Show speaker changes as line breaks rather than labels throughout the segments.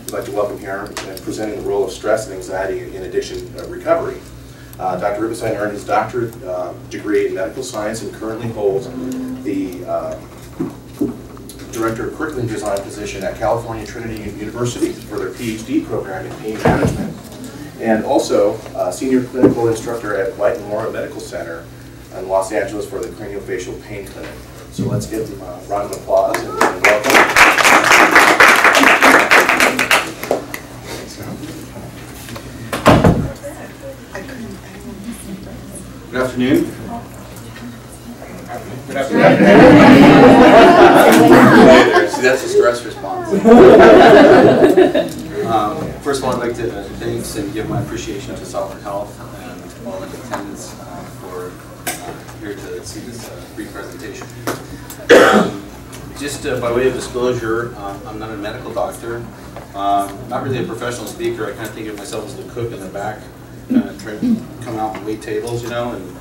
we'd like to welcome here and presenting the role of stress and anxiety in addiction recovery. Dr. Rubenstein earned his doctorate degree in medical science and currently holds the Director of Curriculum Design position at California Trinity University for their PhD program in pain management, and also Senior Clinical Instructor at White Memorial Medical Center in Los Angeles for the Craniofacial Pain Clinic. So let's give them a round of applause and welcome.
Good afternoon. Good afternoon. See, that's a stress response. First of all, I'd like to thanks and give my appreciation to Sovereign Health and all in attendance for here to see this brief presentation. Just by way of disclosure, I'm not a medical doctor. Not really a professional speaker. I kind of think of myself as the cook in the back, trying to come out and wait tables, you know, and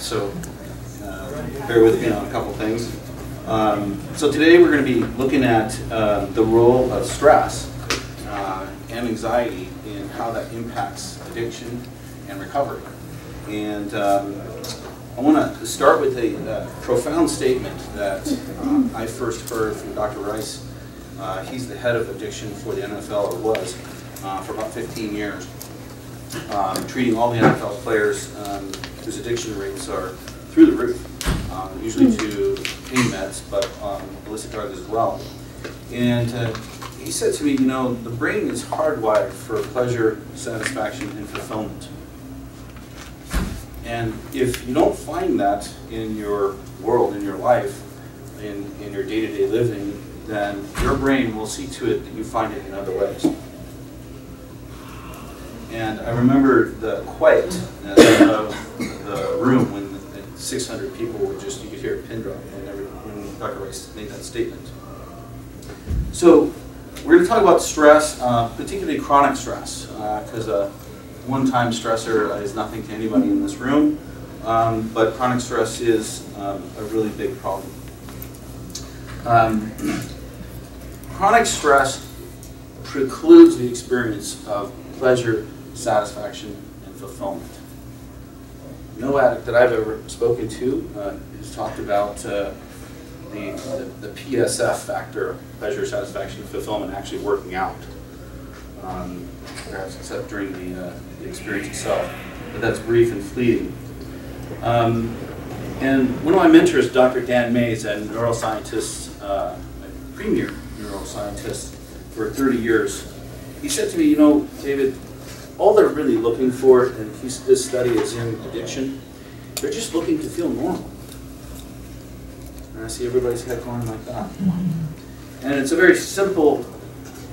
so bear with me on a couple things. So today we're going to be looking at the role of stress and anxiety and how that impacts addiction and recovery. And I want to start with a profound statement that I first heard from Dr. Rice. He's the head of addiction for the NFL, or was, for about 15 years, treating all the NFL players whose addiction rates are through the roof, usually to pain meds, but illicit drugs as well. And he said to me, you know, the brain is hardwired for pleasure, satisfaction, and fulfillment. And if you don't find that in your world, in your life, in your day-to-day living, then your brain will see to it that you find it in other ways. And I remember the quietness of the room when 600 people were just, you could hear a pin drop when Dr. Rice made that statement. So we're going to talk about stress, particularly chronic stress, because a one-time stressor is nothing to anybody in this room, but chronic stress is a really big problem. Chronic stress precludes the experience of pleasure, satisfaction, and fulfillment. No addict that I've ever spoken to has talked about the PSF factor, pleasure, satisfaction, and fulfillment, actually working out. Perhaps except during the experience itself, but that's brief and fleeting. And one of my mentors, Dr. Dan Mays, a neuroscientist, a premier neuroscientist for 30 years, he said to me, you know, David, all they're really looking for, and this study is in addiction, they're just looking to feel normal. And I see everybody's head going like that. And it's a very simple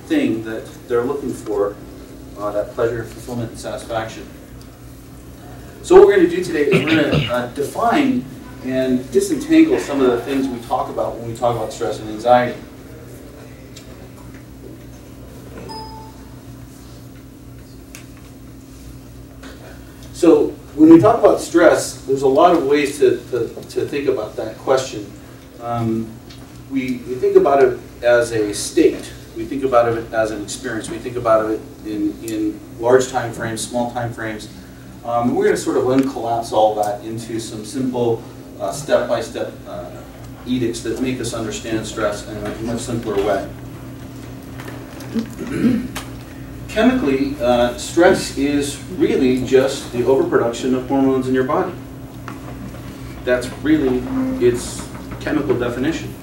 thing that they're looking for, that pleasure, fulfillment, and satisfaction. So what we're going to do today is we're going to define and disentangle some of the things we talk about when we talk about stress and anxiety. So when we talk about stress, there's a lot of ways to think about that question. We think about it as a state. We think about it as an experience. We think about it in large time frames, small time frames. We're going to sort of uncollapse all that into some simple step-by-step edicts that make us understand stress in a much simpler way. Chemically, stress is really just the overproduction of hormones in your body. That's really its chemical definition.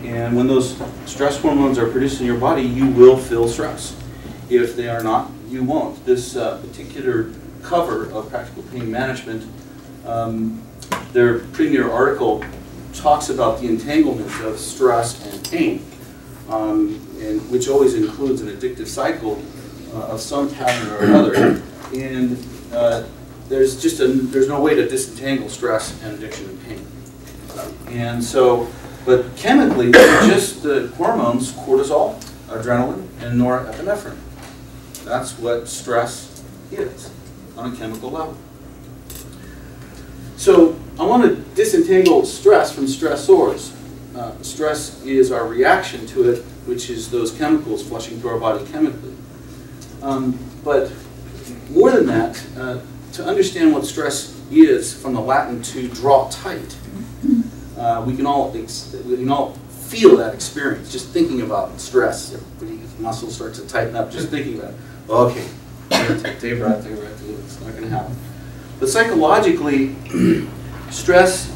And when those stress hormones are produced in your body, you will feel stress. If they are not, you won't. This particular cover of Practical Pain Management, their premier article talks about the entanglement of stress and pain, and which always includes an addictive cycle of some pattern or another. And there's no way to disentangle stress and addiction and pain. And so, but chemically, just the hormones, cortisol, adrenaline, and norepinephrine. That's what stress is on a chemical level. So I want to disentangle stress from stressors. Stress is our reaction to it which is those chemicals flushing through our body chemically. But more than that, to understand what stress is, from the Latin to draw tight, we can all feel that experience just thinking about stress. Everybody's muscles start to tighten up just thinking about it. Okay, take a breath, it's not going to happen. But psychologically, stress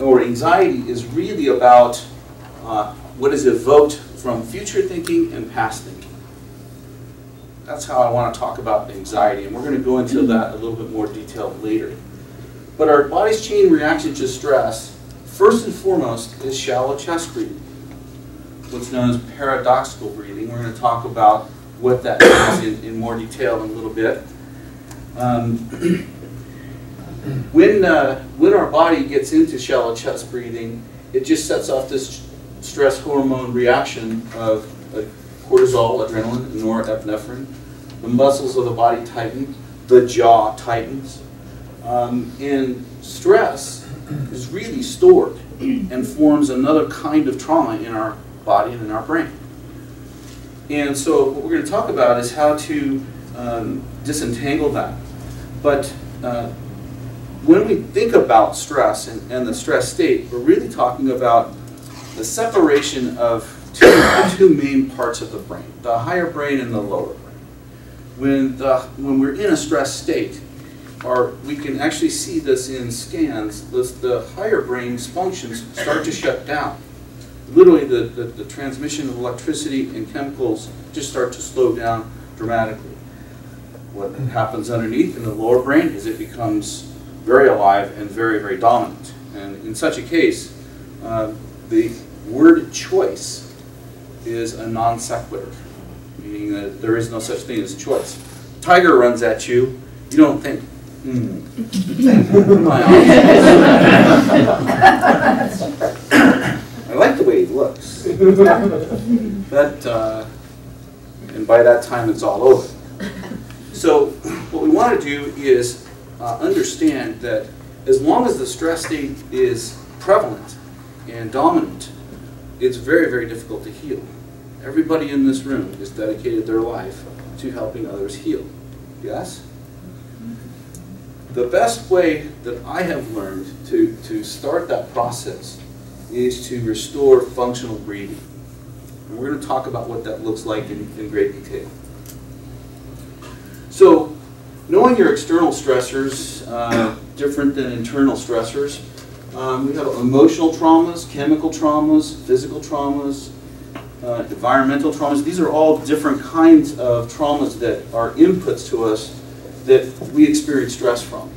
or anxiety is really about what is evoked from future thinking and past thinking. That's how I want to talk about anxiety, and we're going to go into that a little bit more detail later. But our body's chain reaction to stress, first and foremost, is shallow chest breathing, what's known as paradoxical breathing. We're going to talk about what that means in more detail in a little bit. When our body gets into shallow chest breathing, it just sets off this stress hormone reaction of cortisol, adrenaline, and norepinephrine. The muscles of the body tighten, the jaw tightens, and stress is really stored and forms another kind of trauma in our body and in our brain. And so what we're going to talk about is how to disentangle that. But when we think about stress and the stress state, we're really talking about the separation of the two main parts of the brain, the higher brain and the lower brain. When we're in a stress state, we can actually see this in scans, the higher brain's functions start to shut down. Literally, the transmission of electricity and chemicals just start to slow down dramatically. What happens underneath in the lower brain is it becomes very alive and very, very dominant. And in such a case, the word choice is a non sequitur, meaning that there is no such thing as choice. Tiger runs at you, you don't think, I like the way he looks. And by that time it's all over. So what we want to do is understand that as long as the stress state is prevalent and dominant, it's very, very difficult to heal. Everybody in this room has dedicated their life to helping others heal. Yes? The best way that I have learned to start that process is to restore functional breathing. And we're going to talk about what that looks like in great detail. So, knowing your external stressors, different than internal stressors, we have emotional traumas, chemical traumas, physical traumas, environmental traumas. These are all different kinds of traumas that are inputs to us that we experience stress from.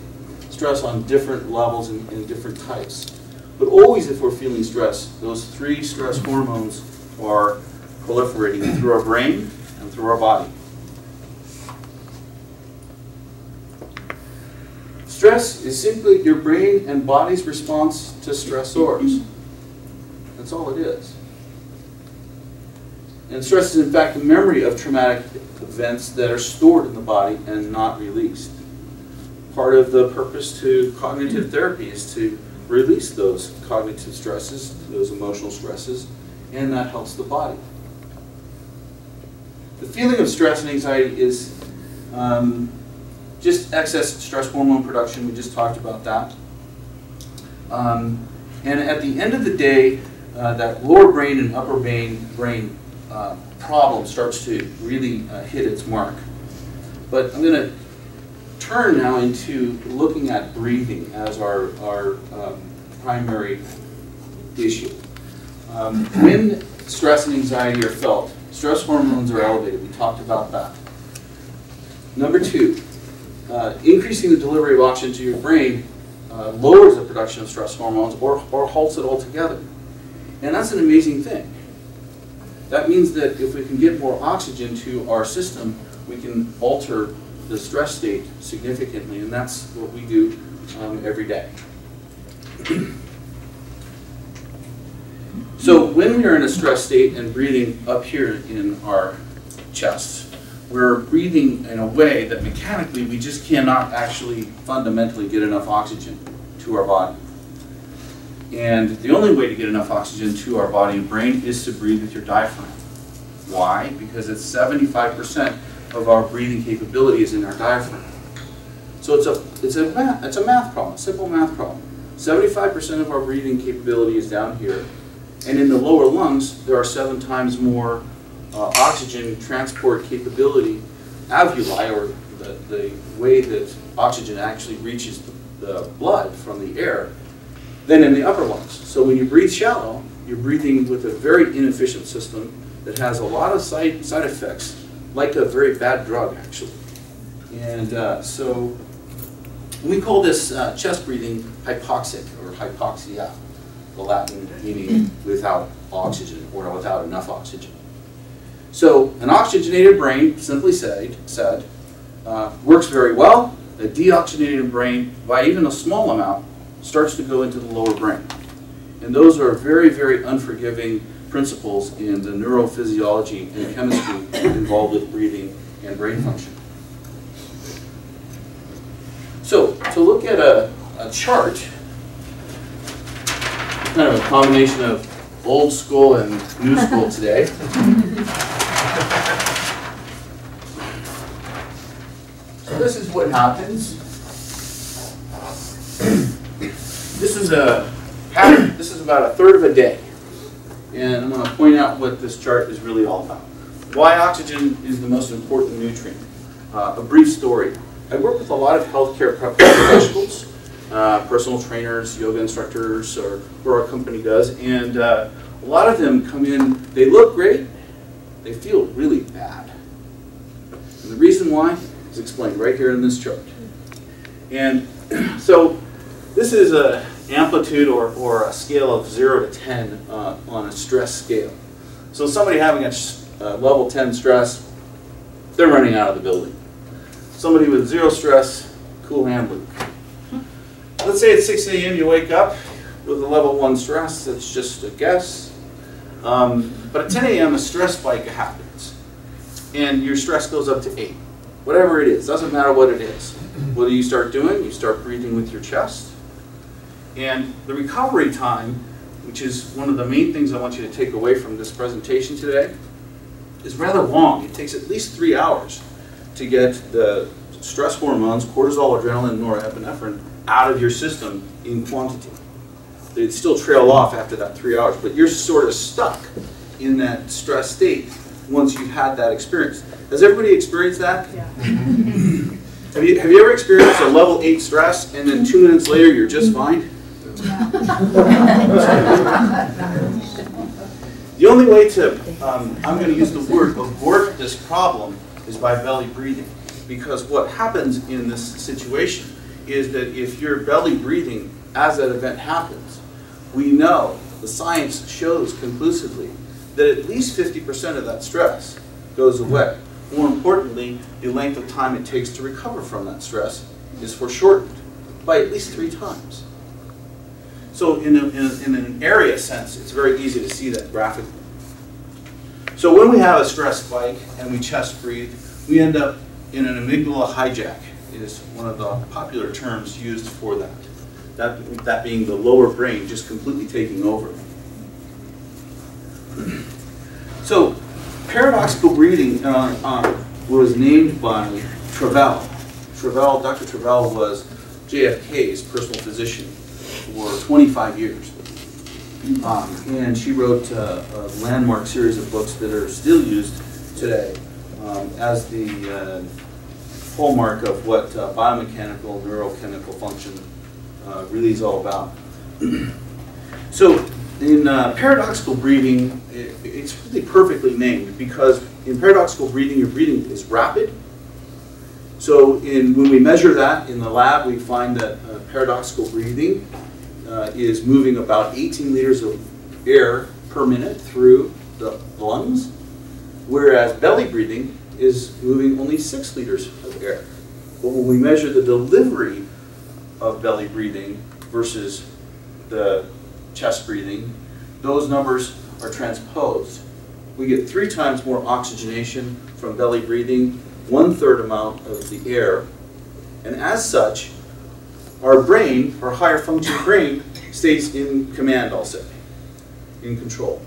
Stress on different levels and different types. But always if we're feeling stress, those three stress hormones are proliferating through our brain and through our body. Stress is simply your brain and body's response to stressors. That's all it is. And stress is in fact the memory of traumatic events that are stored in the body and not released. Part of the purpose to cognitive therapy is to release those cognitive stresses, those emotional stresses, and that helps the body. The feeling of stress and anxiety is just excess stress hormone production. We just talked about that. And at the end of the day, that lower brain and upper brain problem starts to really hit its mark. But I'm going to turn now into looking at breathing as our primary issue. When stress and anxiety are felt, stress hormones are elevated. We talked about that. Number two, increasing the delivery of oxygen to your brain lowers the production of stress hormones or halts it altogether. And that's an amazing thing. That means that if we can get more oxygen to our system, we can alter the stress state significantly, and that's what we do every day. So when we're in a stress state and breathing up here in our chest, we're breathing in a way that mechanically we just cannot actually fundamentally get enough oxygen to our body.
And the only way to get enough oxygen to our body and brain is to breathe with your diaphragm. Why? Because it's 75% of our breathing capability is in our diaphragm. So it's a math problem, a simple math problem. 75% of our breathing capability is down here, and in the lower lungs there are 7 times more oxygen transport capability alveoli, or the way that oxygen actually reaches the blood from the air, than in the upper lungs. So when you breathe shallow, you're breathing with a very inefficient system that has a lot of side effects, like a very bad drug, actually. And so we call this chest breathing hypoxic, or hypoxia, the Latin meaning without oxygen, or without enough oxygen. So an oxygenated brain, simply said, works very well. A deoxygenated brain, by even a small amount, starts to go into the lower brain. And those are very, very unforgiving principles in the neurophysiology and chemistry involved with breathing and brain function. So, to look at a chart, kind of a combination of old school and new school today. So this is what happens. This is a pattern. This is about a third of a day. And I'm going to point out what this chart is really all about. Why oxygen is the most important nutrient. A brief story. I work with a lot of healthcare professionals, personal trainers, yoga instructors, or what our company does, and a lot of them come in, they look great, they feel really bad. And the reason why is explained right here in this chart. And so this is an amplitude or a scale of 0 to 10 on a stress scale. So somebody having a level 10 stress, they're running out of the building. Somebody with 0 stress, cool hand Luke. Let's say at 6 a.m. you wake up with a level 1 stress, that's just a guess. But at 10 a.m. a stress spike happens. And your stress goes up to 8. Whatever it is, doesn't matter what it is. What do you start doing? You start breathing with your chest. And the recovery time, which is one of the main things I want you to take away from this presentation today, is rather long. It takes at least 3 hours to get the stress hormones, cortisol, adrenaline, norepinephrine, out of your system in quantity. They still trail off after that 3 hours, but you're sort of stuck in that stress state once you've had that experience. Has everybody experienced that?
Yeah.
Have you ever experienced a level 8 stress and then 2 minutes later you're just fine? The only way to, I'm going to use the word avert this problem, is by belly breathing. Because what happens in this situation is that if you're belly breathing as that event happens, we know, the science shows conclusively, that at least 50% of that stress goes away. More importantly, the length of time it takes to recover from that stress is foreshortened by at least 3 times. So in an area sense, it's very easy to see that graphically. So when we have a stress spike and we chest breathe, we end up in an amygdala hijack, is one of the popular terms used for that. That being the lower brain just completely taking over. So paradoxical breathing was named by Travell. Dr. Travell was JFK's personal physician for 25 years. And she wrote a landmark series of books that are still used today as the hallmark of what biomechanical, neurochemical function really is all about. So in paradoxical breathing, it's really perfectly named, because in paradoxical breathing, your breathing is rapid. So when we measure that in the lab, we find that paradoxical breathing is moving about 18 liters of air per minute through the lungs, whereas belly breathing is moving only 6 liters of air. But when we measure the delivery of belly breathing versus the chest breathing, those numbers are transposed. We get 3 times more oxygenation from belly breathing, 1/3 amount of the air, and as such, our brain, our higher function brain, stays in command, I'll say, in control.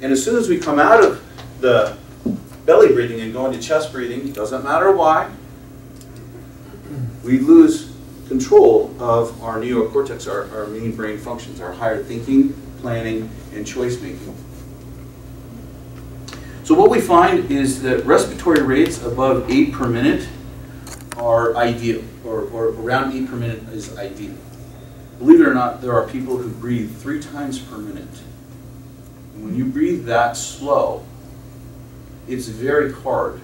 And as soon as we come out of the belly breathing and go into chest breathing, doesn't matter why, we lose control of our neocortex, our main brain functions, our higher thinking, planning, and choice making. So what we find is that respiratory rates above 8 per minute are ideal, or around 8 per minute is ideal. Believe it or not, there are people who breathe 3 times per minute. And when you breathe that slow, it's very hard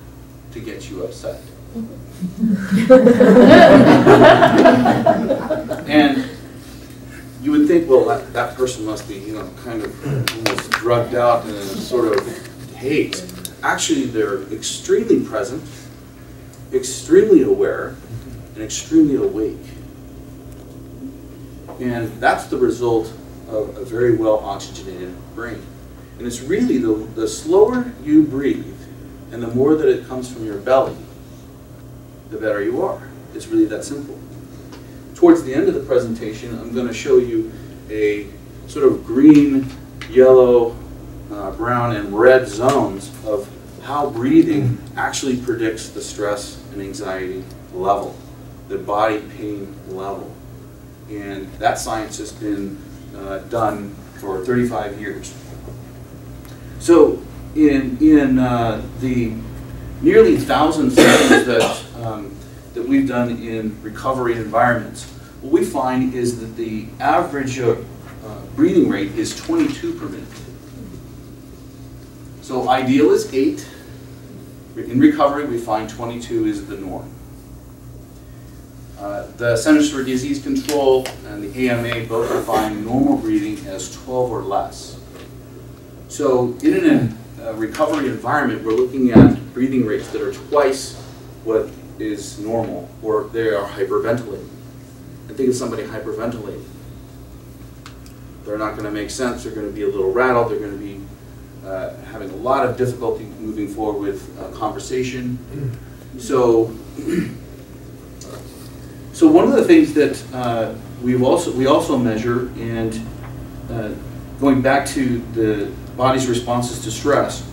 to get you upset. And you would think, well, that person must be, kind of almost drugged out in a sort of haze. Actually, they're extremely present, extremely aware, and extremely awake. And that's the result of a very well oxygenated brain. And it's really the slower you breathe and the more that it comes from your belly, the better you are. It's really that simple. Towards the end of the presentation, I'm going to show you a sort of green, yellow, brown, and red zones of how breathing actually predicts the stress and anxiety level, the body pain level. And that science has been done for 35 years. So in the nearly 1,000 studies that we've done in recovery environments, what we find is that the average breathing rate is 22 per minute. So ideal is 8. In recovery, we find 22 is the norm. The Centers for Disease Control and the AMA both define normal breathing as 12 or less. So in a recovery environment, we're looking at breathing rates that are twice what is normal, or they are hyperventilating. And think of somebody hyperventilating. They're not going to make sense. They're going to be a little rattled. They're going to be having a lot of difficulty moving forward with conversation. So one of the things that we also measure, and going back to the body's responses to stress,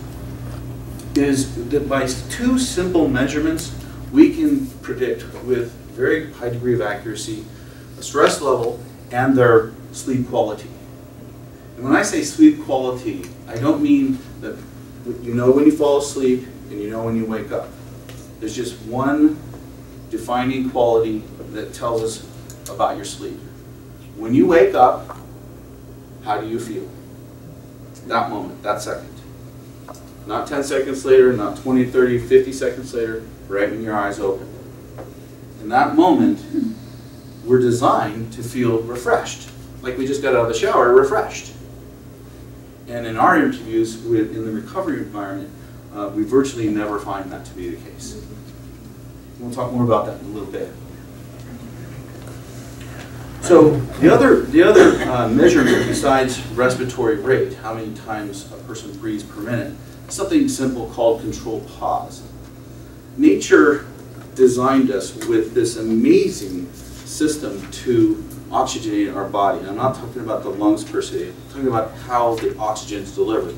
is that by 2 simple measurements, we can predict with very high degree of accuracy the stress level and their sleep quality. And when I say sleep quality, I don't mean that you know when you fall asleep and you know when you wake up. There's just one defining quality that tells us about your sleep. When you wake up, how do you feel? That moment, that second. Not 10 seconds later, not 20, 30, 50 seconds later, right when your eyes open. In that moment, we're designed to feel refreshed, like we just got out of the shower, refreshed. And in our interviews in the recovery environment, we virtually never find that to be the case. We'll talk more about that in a little bit. So the other measurement besides respiratory rate, how many times a person breathes per minute, is something simple called controlled pause. Nature designed us with this amazing system to oxygenate our body. And I'm not talking about the lungs per se, I'm talking about how the oxygen is delivered.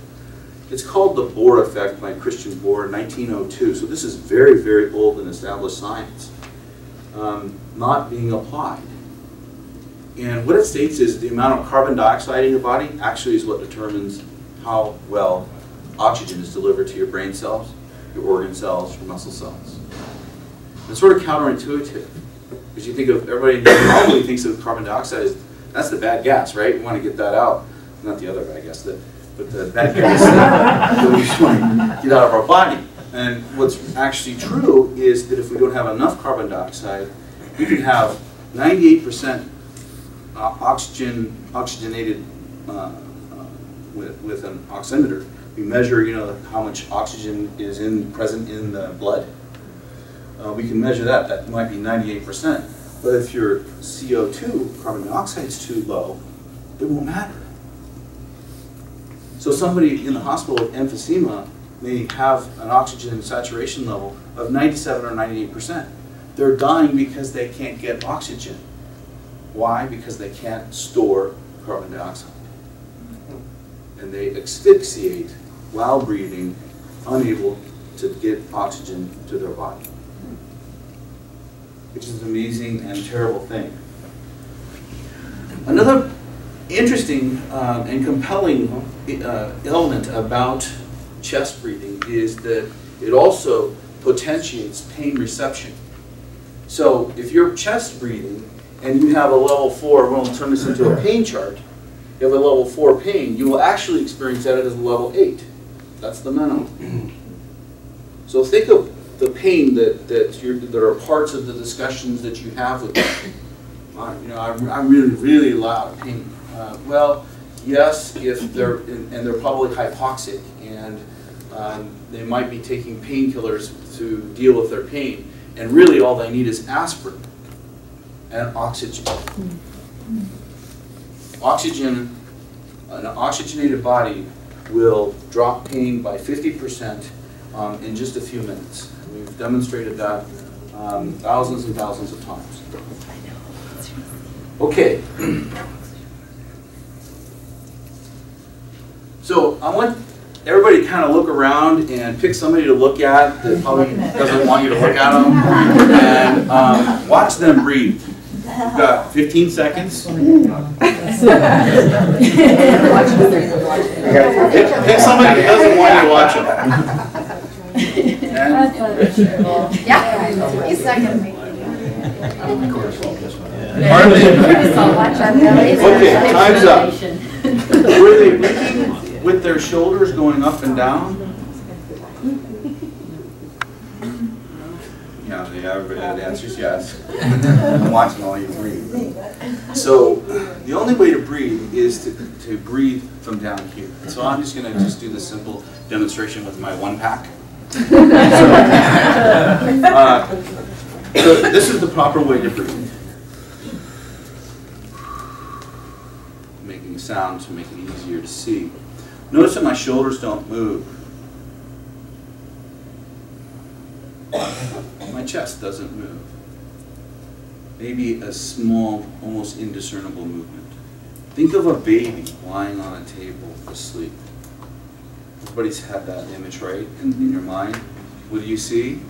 It's called the Bohr effect by Christian Bohr in 1902. So this is very, very old and established science, not being applied. And what it states is the amount of carbon dioxide in your body actually is what determines how well oxygen is delivered to your brain cells, your organ cells, your muscle cells. It's sort of counterintuitive, because you think of, everybody normally thinks of carbon dioxide as, that's the bad gas, right? We want to get that out. Not the other bad gas, but the bad gas that we just want to get out of our body. And what's actually true is that if we don't have enough carbon dioxide, we can have 98% oxygenated with an oximeter. We measure, how much oxygen is present in the blood. We can measure that. That might be 98%. But if your CO2, carbon dioxide, is too low, it won't matter. So somebody in the hospital with emphysema may have an oxygen saturation level of 97 or 98%. they're dying because they can't get oxygen. Why? Because they can't store carbon dioxide. And they asphyxiate while breathing, unable to get oxygen to their body. Which is an amazing and terrible thing. Another interesting and compelling element about chest breathing is that it also potentiates pain reception. So if you're chest breathing and you have a level 4, we'll turn this into a pain chart, you have a level 4 pain, you will actually experience that as a level 8. That's the minimum. So think of the pain that are parts of the discussions that you have with them. You know, I'm really a lot of pain. Well, yes, if they're and they're probably hypoxic, and they might be taking painkillers to deal with their pain, and really all they need is aspirin and oxygen. Oxygen, an oxygenated body will drop pain by 50% in just a few minutes. We've demonstrated that thousands and thousands of times. Okay. So I want everybody to kind of look around and pick somebody to look at that probably doesn't want you to look at them, and watch them breathe. You've got 15 seconds. Pick somebody that doesn't want you to watch them.
Yeah, he's second.
Okay, time's up. Were they breathing with their shoulders going up and down? Yeah, the answer is yes. I'm watching all you breathe. So the only way to breathe is to breathe from down here. So I'm just going to do this simple demonstration with my 1-pack. So this is the proper way to breathe. Making a sound to make it easier to see. Notice that my shoulders don't move. My chest doesn't move. Maybe a small, almost indiscernible movement. Think of a baby lying on a table asleep. Everybody's had that image, right, in your mind. What do you see?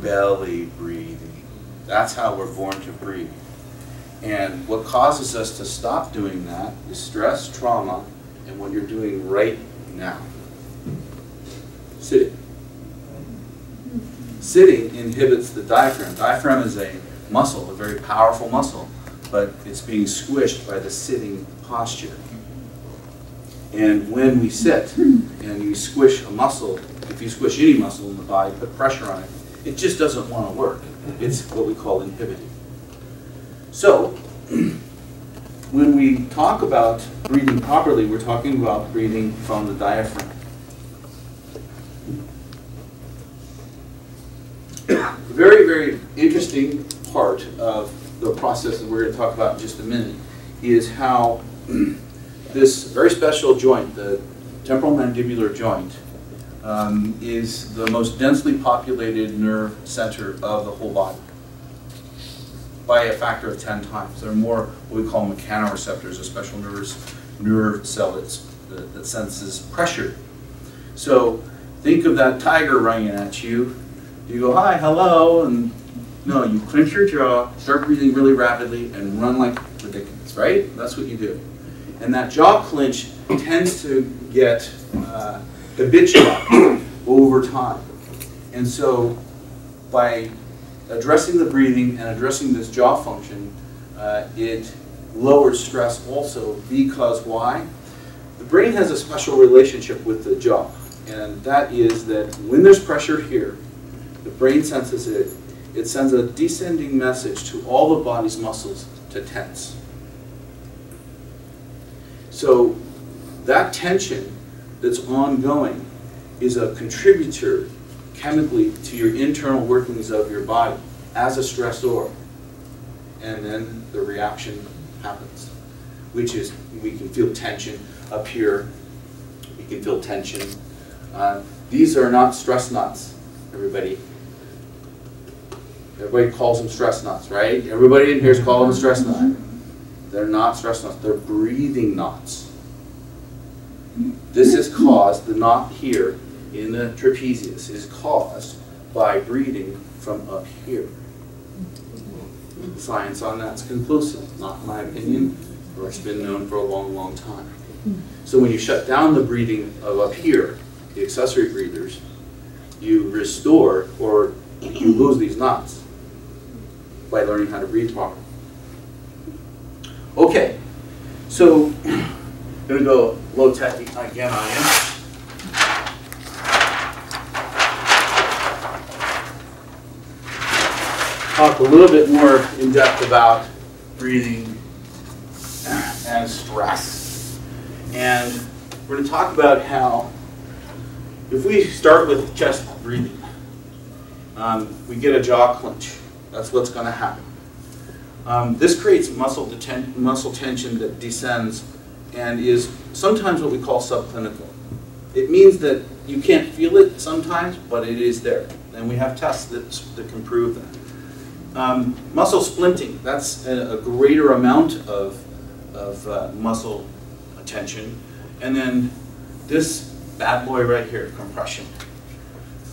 Belly breathing. That's how we're born to breathe. And what causes us to stop doing that is stress, trauma, and what you're doing right now. Sitting. Sitting inhibits the diaphragm. Diaphragm is a muscle, a very powerful muscle, but it's being squished by the sitting posture. And when we sit and you squish a muscle, if you squish any muscle in the body, put pressure on it, it just doesn't want to work. It's what we call inhibiting. So, when we talk about breathing properly, we're talking about breathing from the diaphragm. A very, very interesting part of the process that we're going to talk about in just a minute is how this very special joint, the temporal mandibular joint, is the most densely populated nerve center of the whole body by a factor of 10 times. There are more what we call mechanoreceptors, a special nerve cell that senses pressure. So think of that tiger running at you. You go, hi, hello, and no, you clench your jaw, start breathing really rapidly, and run like ridiculous, right? That's what you do. And that jaw clench tends to get habitual over time. And so by addressing the breathing and addressing this jaw function, it lowers stress also, because why? The brain has a special relationship with the jaw, and that is that when there's pressure here, the brain senses it. It sends a descending message to all the body's muscles to tense. So that tension that's ongoing is a contributor chemically to your internal workings of your body as a stressor. And then the reaction happens, which is we can feel tension up here. We can feel tension. These are not stress nuts, everybody. Everybody calls them stress knots, right? Everybody in here is calling them stress knots. They're not stress knots, they're breathing knots. This is caused, the knot here in the trapezius is caused by breathing from up here. Science on that's conclusive, not my opinion, or it's been known for a long, long time. So when you shut down the breathing of up here, the accessory breathers, you restore or you lose these knots by learning how to breathe properly. Okay, so I'm going to go low tech again on you. Talk a little bit more in depth about breathing and stress. And we're going to talk about how if we start with chest breathing, we get a jaw clench. That's what's going to happen. This creates muscle tension that descends and is sometimes what we call subclinical. It means that you can't feel it sometimes, but it is there. And we have tests that can prove that. Muscle splinting, that's a greater amount of muscle tension. And then this bad boy right here, compression.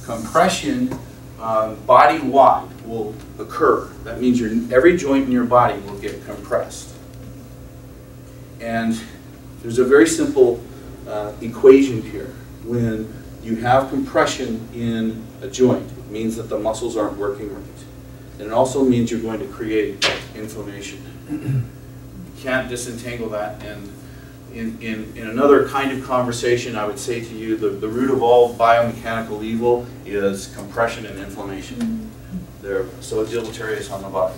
Compression body-wide will occur. That means every joint in your body will get compressed. And there's a very simple equation here. When you have compression in a joint, it means that the muscles aren't working right. And it also means you're going to create inflammation. You can't disentangle that. And in another kind of conversation, I would say to you, the root of all biomechanical evil is compression and inflammation. They're so deleterious on the body.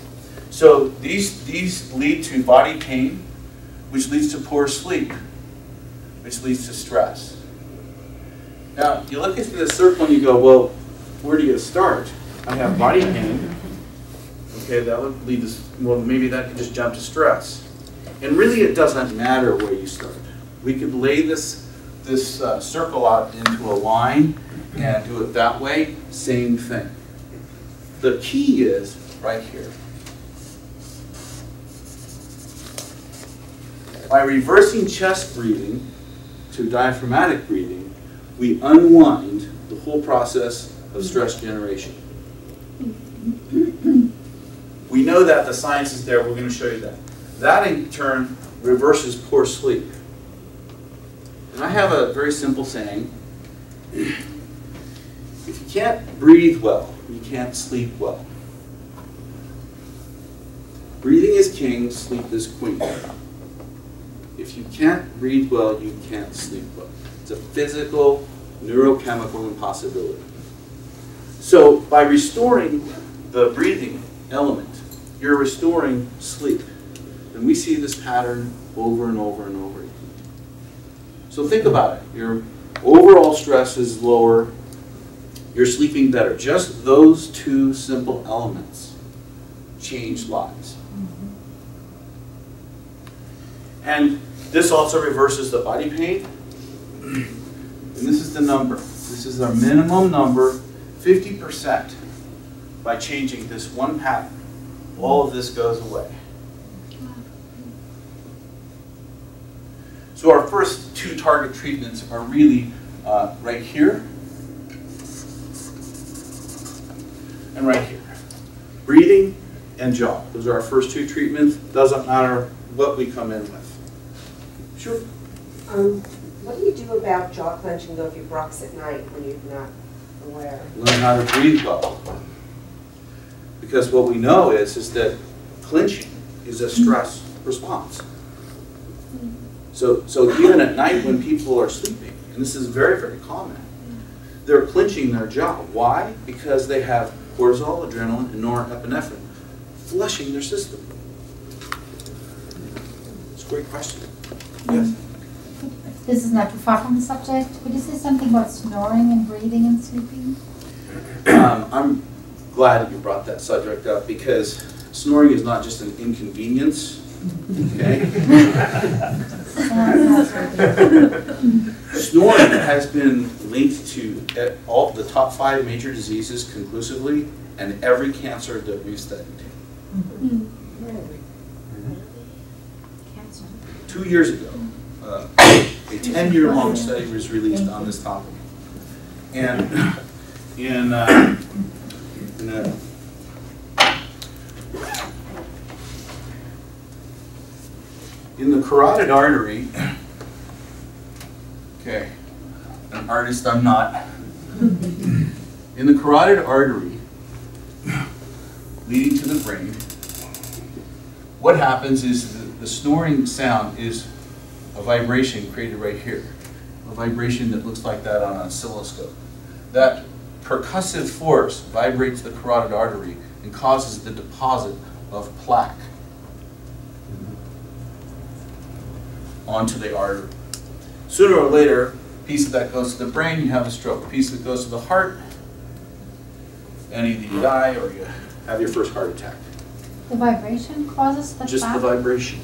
So these lead to body pain, which leads to poor sleep, which leads to stress. Now, you look into this circle and you go, well, where do you start? I have body pain. Okay, that would lead to, well, maybe that could just jump to stress. And really, it doesn't matter where you start. We could lay this circle out into a line and do it that way, same thing. The key is right here. By reversing chest breathing to diaphragmatic breathing, we unwind the whole process of stress generation. We know that the science is there. We're going to show you that. That, in turn, reverses poor sleep. And I have a very simple saying. If you can't breathe well, you can't sleep well. Breathing is king, sleep is queen. If you can't breathe well, you can't sleep well. It's a physical, neurochemical impossibility. So by restoring the breathing element, you're restoring sleep. And we see this pattern over and over and over again. So think about it. Your overall stress is lower. You're sleeping better. Just those two simple elements change lives. And this also reverses the body pain. And this is the number. This is our minimum number, 50%. By changing this one pattern, all of this goes away. So our first two target treatments are really right here and right here. Breathing and jaw. Those are our first two treatments. Doesn't matter what we come in with. Sure.
What do you do about jaw clenching though if you box at night when you're not aware?
Learn how to breathe well. Because what we know is that clenching is a stress response. So even at night when people are sleeping, and this is very, very common, they're clenching their jaw. Why? Because they have cortisol, adrenaline, and norepinephrine flushing their system. It's a great question. Yes?
This is not too far from the subject. Could you say something about snoring and breathing and sleeping?
I'm glad that you brought that subject up because snoring is not just an inconvenience. Okay? Snoring has been linked to all the top 5 major diseases conclusively and every cancer that we've studied.
Cancer.
2 years ago, a 10-year-long study was released on this topic. And in the carotid artery, okay, an artist I'm not. In the carotid artery leading to the brain, what happens is the snoring sound is a vibration created right here, a vibration that looks like that on an oscilloscope. That percussive force vibrates the carotid artery and causes the deposit of plaque onto the artery. Sooner or later, a piece of that goes to the brain, you have a stroke. A piece of it goes to the heart, and either you die or you have your first heart attack.
The vibration causes the
Just the
plaque?
vibration.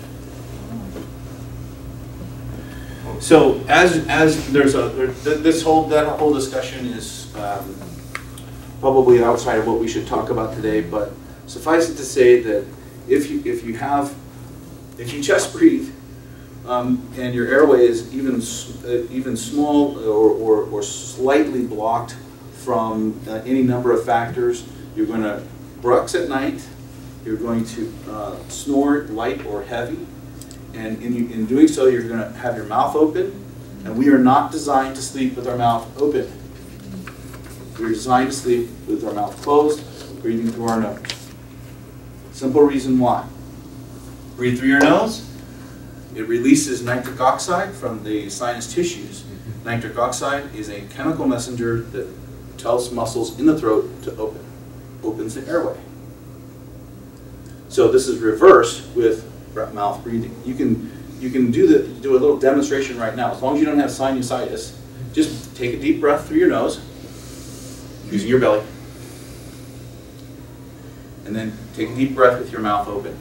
So as there's that whole discussion is probably outside of what we should talk about today, but suffice it to say that if you chest breathe and your airway is even small or slightly blocked from any number of factors, you're going to brux at night, you're going to snore light or heavy, and in doing so you're going to have your mouth open, and we are not designed to sleep with our mouth open. We're designed to sleep with our mouth closed, breathing through our nose. Simple reason why. Breathe through your nose. It releases nitric oxide from the sinus tissues. Nitric oxide is a chemical messenger that tells muscles in the throat to open. Opens the airway. So this is reversed with mouth breathing. You can do a little demonstration right now. As long as you don't have sinusitis, just take a deep breath through your nose, using your belly, and then take a deep breath with your mouth open.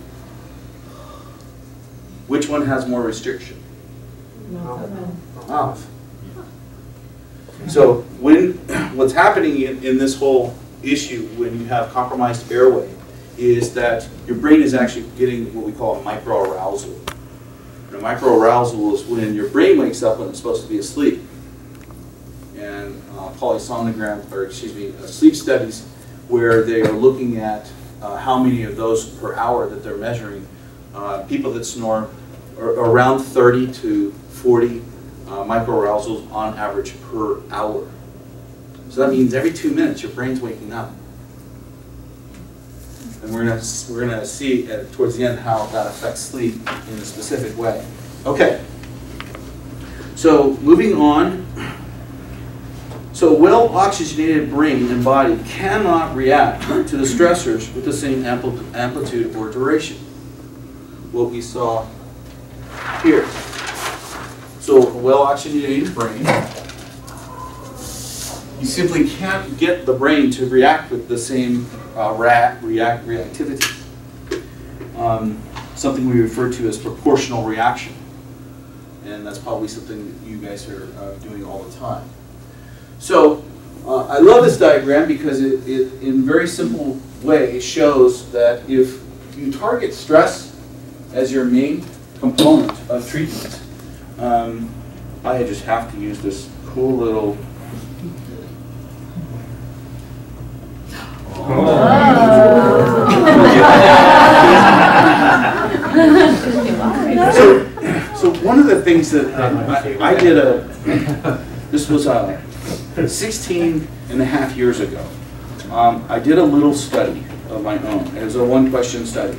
Which one has more restriction? Mouth. So what's happening in this whole issue when you have compromised airway is that your brain is actually getting what we call a microarousal. And a microarousal is when your brain wakes up when it's supposed to be asleep. And sleep studies where they are looking at how many of those per hour that they're measuring. People that snore are around 30 to 40 microarousals on average per hour. So that means every 2 minutes your brain's waking up. And we're gonna see towards the end how that affects sleep in a specific way. Okay. So moving on. So a well-oxygenated brain and body cannot react to the stressors with the same amplitude or duration. What we saw here. So a well-oxygenated brain, you simply can't get the brain to react with the same reactivity. Something we refer to as proportional reaction. And that's probably something that you guys are doing all the time. So I love this diagram because it in a very simple way shows that if you target stress as your main component of treatment, I just have to use this cool little So one of the things that I did this was 16 and a half years ago. I did a little study of my own. It was a one-question study.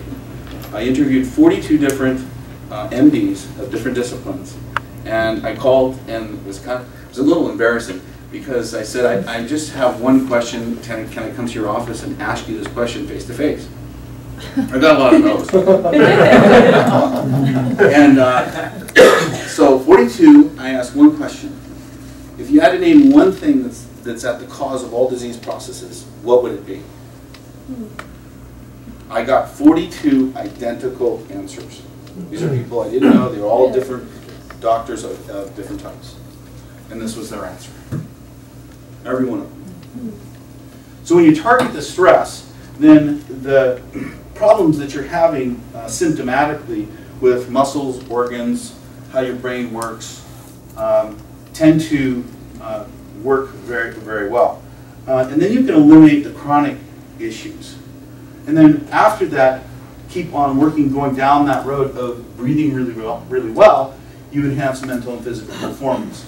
I interviewed 42 different MDs of different disciplines, and I called, and it was a little embarrassing because I said, I just have one question. Can I come to your office and ask you this question face to face? I got a lot of no's. And so 42, I asked one question. If you had to name one thing that's at the cause of all disease processes, what would it be? I got 42 identical answers. These are people I didn't know. They were all different doctors of different types. And this was their answer. Every one of them. So when you target the stress, then the problems that you're having symptomatically with muscles, organs, how your brain works, tend to work very, very well. And then you can eliminate the chronic issues. And then after that, keep on working, going down that road of breathing really well, you enhance mental and physical performance.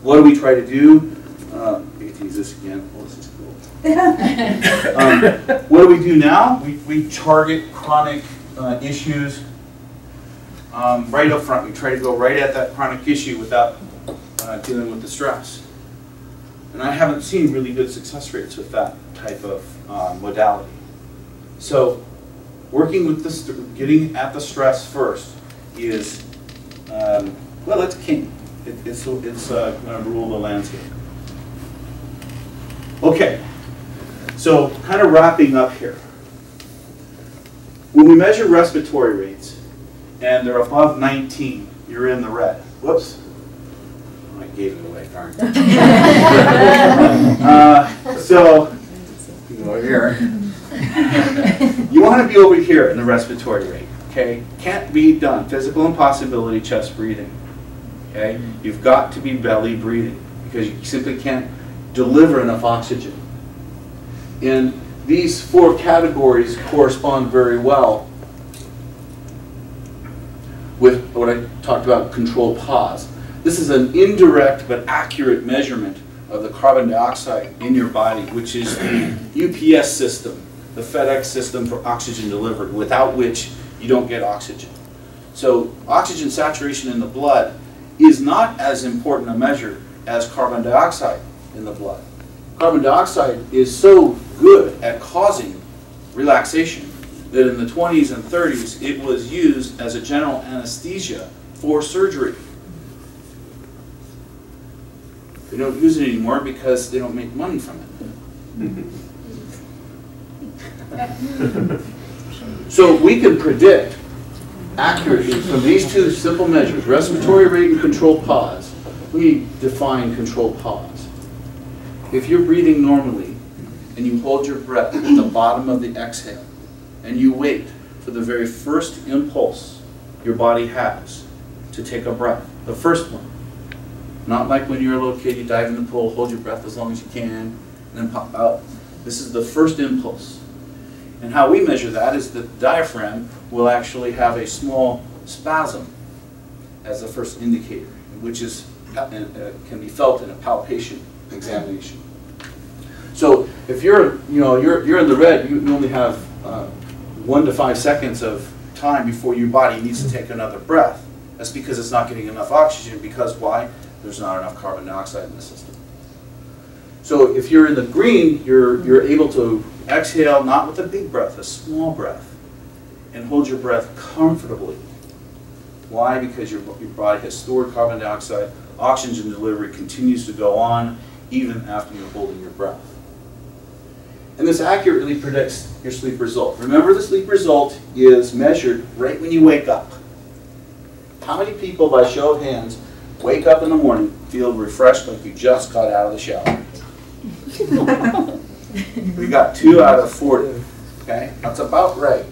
What do we try to do? I get to use this again. Oh, this is cool. What do we do now? We target chronic issues right up front. We try to go right at that chronic issue without dealing with the stress. And I haven't seen really good success rates with that type of modality. So working with this, getting at the stress first is, well, it's king. It's going to rule the landscape. Okay, so kind of wrapping up here. When we measure respiratory rates and they're above 19, you're in the red. Whoops.
I gave it away, darn.
So, you go over here. You want to be over here in the respiratory rate, okay? Can't be done. Physical impossibility, chest breathing, okay? You've got to be belly breathing because you simply can't deliver enough oxygen. And these four categories correspond very well with what I talked about, controlled pause. This is an indirect but accurate measurement of the carbon dioxide in your body, which is the UPS system, the FedEx system for oxygen delivery, without which you don't get oxygen. So oxygen saturation in the blood is not as important a measure as carbon dioxide in the blood. Carbon dioxide is so good at causing relaxation that in the 20s and 30s it was used as a general anesthesia for surgery. They don't use it anymore because they don't make money from it. So we can predict accurately from these two simple measures, respiratory rate and controlled pause. We define controlled pause. If you're breathing normally and you hold your breath at the bottom of the exhale and you wait for the very first impulse your body has to take a breath, the first one. Not like when you're a little kid, you dive in the pool, hold your breath as long as you can, and then pop out. This is the first impulse. And how we measure that is the diaphragm will actually have a small spasm as the first indicator, which is can be felt in a palpation examination. So if you're in the red, you only have 1 to 5 seconds of time before your body needs to take another breath. That's because it's not getting enough oxygen. Because why? There's not enough carbon dioxide in the system. So if you're in the green, you're able to exhale not with a big breath, a small breath, and hold your breath comfortably. Why? Because your body has stored carbon dioxide. Oxygen delivery continues to go on even after you're holding your breath. And this accurately predicts your sleep result. Remember, the sleep result is measured right when you wake up. How many people, by show of hands, wake up in the morning, feel refreshed like you just got out of the shower? We got 2 out of 40. Okay, that's about right.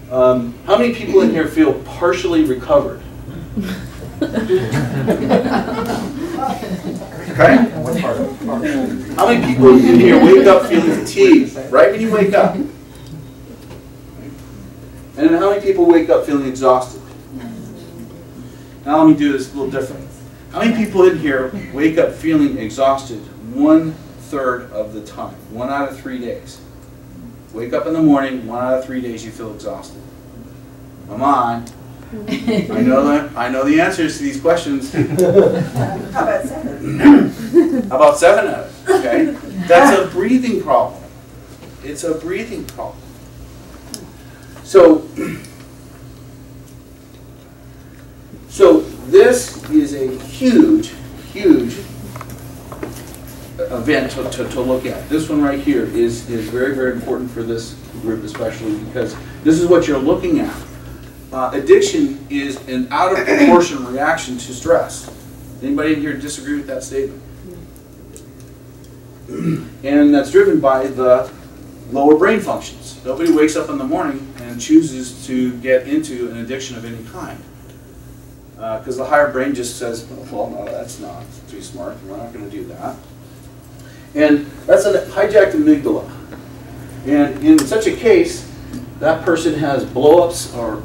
How many people in here feel partially recovered? Okay. How many people in here wake up feeling fatigued right when you wake up? And then how many people wake up feeling exhausted? Now let me do this a little different. How many people in here wake up feeling exhausted 1/3 of the time? 1 out of 3 days. Wake up in the morning, 1 out of 3 days you feel exhausted. Come on. I know the answers to these questions.
How about 7?
How about 7 of it? Okay, that's a breathing problem. It's a breathing problem. So this is a huge, huge event to look at. This one right here is very, very important for this group especially because this is what you're looking at. Addiction is an out of proportion reaction to stress. Anybody in here disagree with that statement? And that's driven by the lower brain functions. Nobody wakes up in the morning and chooses to get into an addiction of any kind. Because the higher brain just says, well, no, that's not too smart. We're not going to do that. And that's a hijacked amygdala. And in such a case, that person has blow-ups or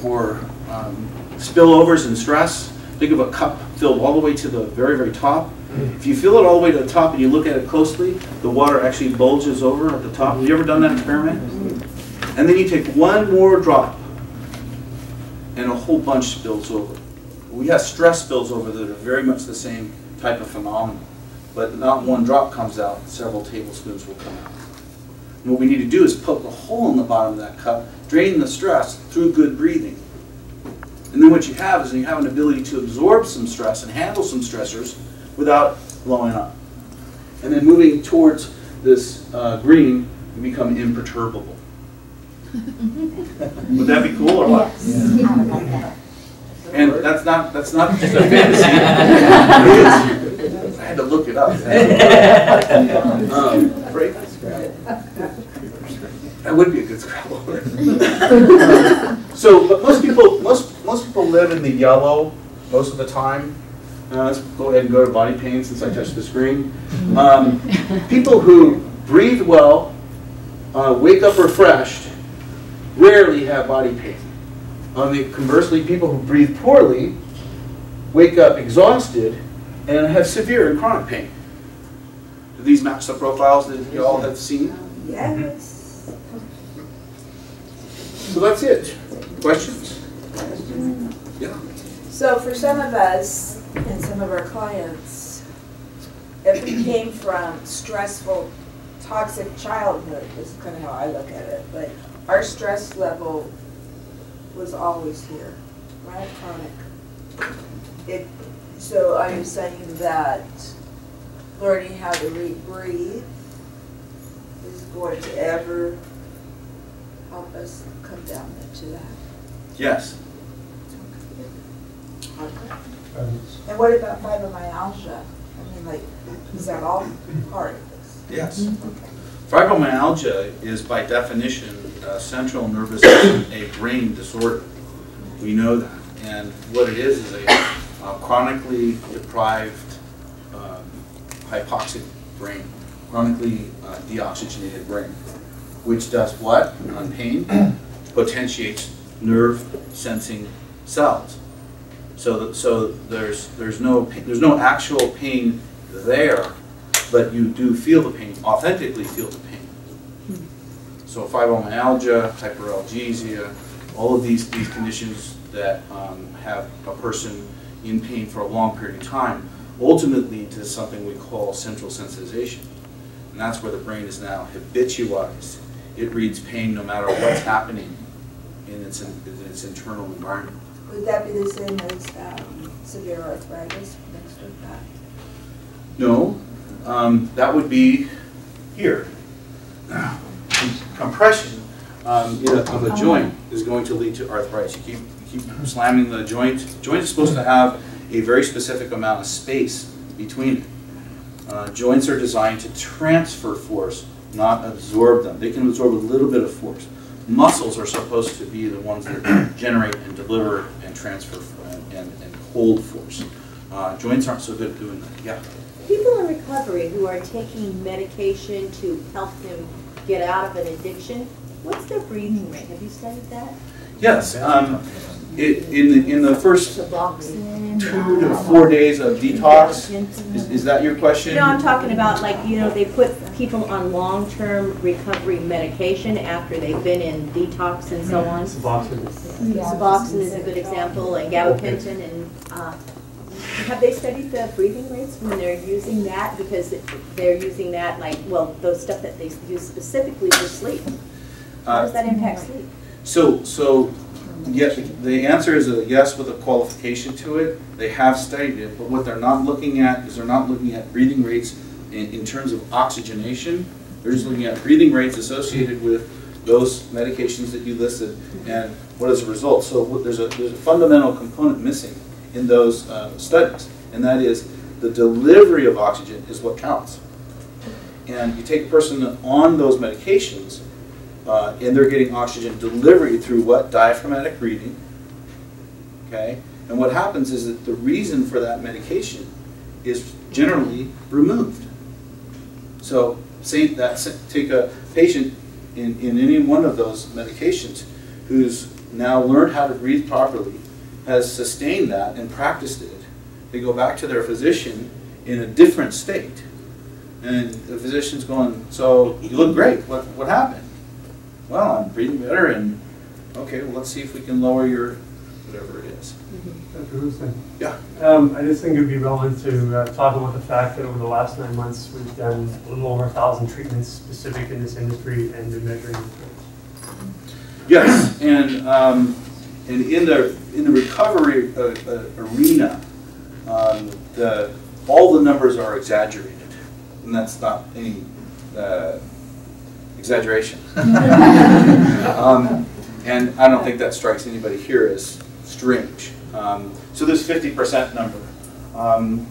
spillovers and stress. Think of a cup filled all the way to the very, very top. If you fill it all the way to the top and you look at it closely, the water actually bulges over at the top. Have you ever done that experiment? And then you take one more drop and a whole bunch spills over. We have stress spills over that are very much the same type of phenomenon. But not one drop comes out, several tablespoons will come out. And what we need to do is poke a hole in the bottom of that cup, drain the stress through good breathing. And then what you have is you have an ability to absorb some stress and handle some stressors without blowing up. And then moving towards this green, you become imperturbable. Would that be cool or what?
Yes. I would like that.
And that's not just a fantasy. It is. I had to look it up. That would be a good Scrabble. So, but most people live in the yellow most of the time. Let's go ahead and go to body pain since I touched the screen. People who breathe well, wake up refreshed, rarely have body pain. Conversely, people who breathe poorly, wake up exhausted, and have severe and chronic pain. Do these match the profiles that you all have seen?
Yes.
So that's it. Questions? Yeah.
So for some of us and some of our clients, if we came from stressful, toxic childhood, this is kind of how I look at it, but our stress level was always here, right? Chronic. So I'm saying that learning how to breathe is going to ever help us come down into that.
Yes.
And what about fibromyalgia? I mean, like, is that all part of this?
Yes. Fibromyalgia is by definition central nervous system, a brain disorder. We know that. And what it is a chronically deprived hypoxic brain, chronically deoxygenated brain, which does what on pain? Potentiates nerve sensing cells. So there's no actual pain there, but you do feel the pain, authentically feel the pain. So fibromyalgia, hyperalgesia, all of these conditions that have a person in pain for a long period of time ultimately lead to something we call central sensitization. And that's where the brain is now habitualized. It reads pain no matter what's happening in its internal environment.
Would that be the same as severe arthritis mixed with that?
No, that would be here. Compression of a joint is going to lead to arthritis. You keep slamming the joint. The joint is supposed to have a very specific amount of space between it. Joints are designed to transfer force, not absorb them. They can absorb a little bit of force. Muscles are supposed to be the ones that generate and deliver and transfer and hold force. Joints aren't so good at doing that. Yeah.
People in recovery who are taking medication to help them get out of an addiction, what's their breathing rate? Have you studied that?
Yes. In the first
Suboxone,
2 to 4 days of detox, is that your question?
No, I'm talking about, like, you know, they put people on long-term recovery medication after they've been in detox and so on. Suboxone is a good example, and gabapentin, and have they studied the breathing rates when they're using that? Because they're using that, like, well, those stuff that they use specifically for sleep. How does that impact sleep?
So yes, the answer is a yes with a qualification to it. They have studied it, but what they're not looking at is they're not looking at breathing rates in terms of oxygenation. They're just looking at breathing rates associated with those medications that you listed and what is the result. So there's a fundamental component missing in those studies, and that is the delivery of oxygen is what counts. And you take a person on those medications, and they're getting oxygen delivery through what? Diaphragmatic breathing. Okay? And what happens is that the reason for that is generally removed. So take a patient in any one of those medications who's now learned how to breathe properly, has sustained that and practiced it. They go back to their physician in a different state. And the physician's going, so you look great, what happened? Well, I'm breathing better, and okay, well, let's see if we can lower your whatever it is.
Dr. Rubenstein.
Yeah.
I just think it would be relevant to talk about the fact that over the last 9 months we've done a little over 1,000 treatments specific in this industry and been measuring the
Yes, and in the recovery arena, all the numbers are exaggerated, and that's not any exaggeration. And I don't think that strikes anybody here as strange. So this 50% number,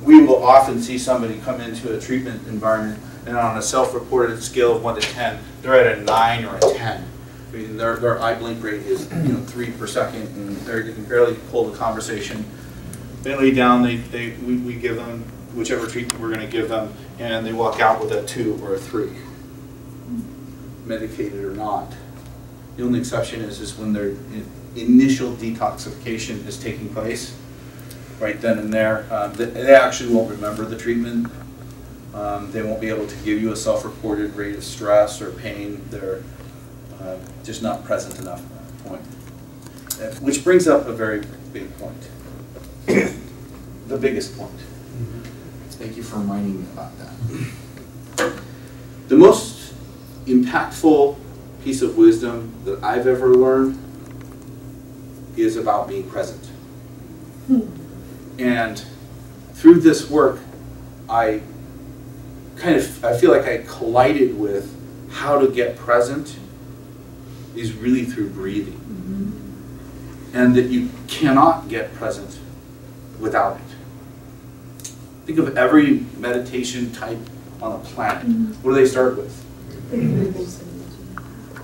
we will often see somebody come into a treatment environment, and on a self-reported scale of 1 to 10, they're at a 9 or a 10. I mean, their eye blink rate is 3 per second, and they can barely pull the conversation. They lay down, we give them whichever treatment we're going to give them, and they walk out with a 2 or a 3, medicated or not. The only exception is when their initial detoxification is taking place, right then and there. They actually won't remember the treatment. They won't be able to give you a self-reported rate of stress or pain. They're just not present enough at that point. Which brings up a very big point. The biggest point. Thank you for reminding me about that. The most impactful piece of wisdom that I've ever learned is about being present. And through this work, I feel like I collided with how to get present is really through breathing. And that you cannot get present without it. Think of every meditation type on the planet. What do they start with?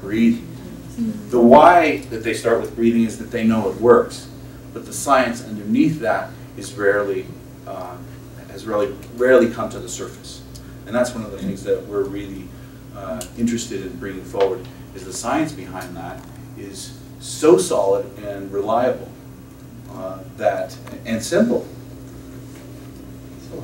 Breathing. The why that they start with breathing is that they know it works, but the science underneath that is rarely come to the surface. And that's one of the things that we're really interested in bringing forward, is the science behind that is so solid and reliable and simple.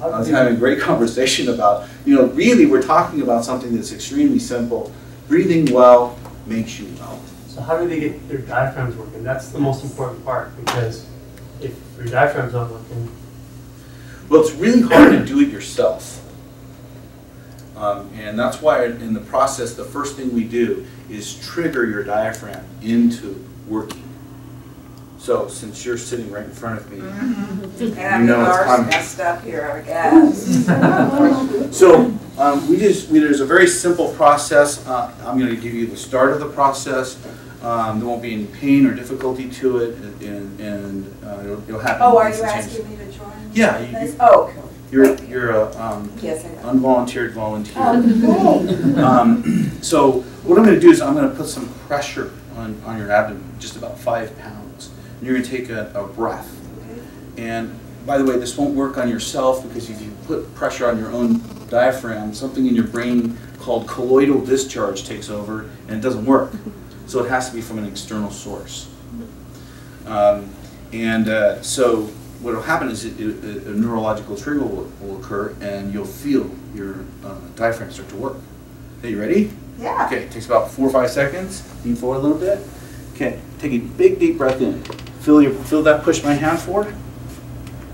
I was having a great conversation about, really we're talking about something that's extremely simple. Breathing well makes you well.
So how do they get their diaphragms working? That's the most important part, because if your diaphragm's not working...
Well, it's really hard to do it yourself. And that's why in the process, the first thing we do is trigger your diaphragm into working. So since you're sitting right in front of me,
And you know it's coming. Messed up here, I guess.
So there's a very simple process. I'm going to give you the start of the process. There won't be any pain or difficulty to it, and it'll happen.
Oh, are you asking me to join?
Yeah. You're a
yes, I know.
unvolunteered volunteer. So what I'm going to do is I'm going to put some pressure on your abdomen, just about 5 pounds. And you're going to take a breath. And by the way, this won't work on yourself, because if you put pressure on your own diaphragm, something in your brain called colloidal discharge takes over, and it doesn't work. So it has to be from an external source. So what will happen is a neurological trigger will occur, and you'll feel your diaphragm start to work. Okay, you ready?
Yeah.
Okay, it takes about 4 or 5 seconds. Lean forward a little bit. Okay, take a big deep breath in. Feel that push my hand forward?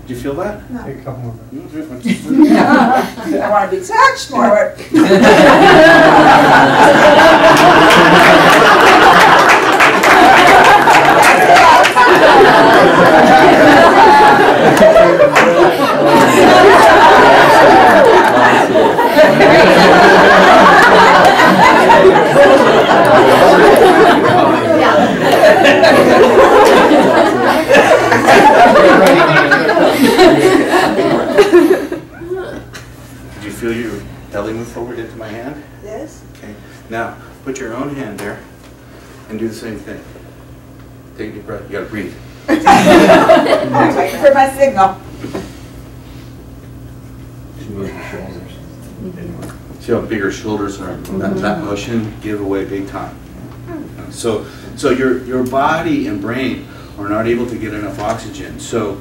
Do you feel that?
No.
Take a couple more.
I want to be touched more.
Did you feel your
belly move forward into my hand.
This?
Okay. Now, put your own hand there and do the same thing. Take a deep breath. You gotta breathe.
I'm waiting for my signal.
See how big her shoulders are? That motion give away big time. So your body and brain are not able to get enough oxygen. So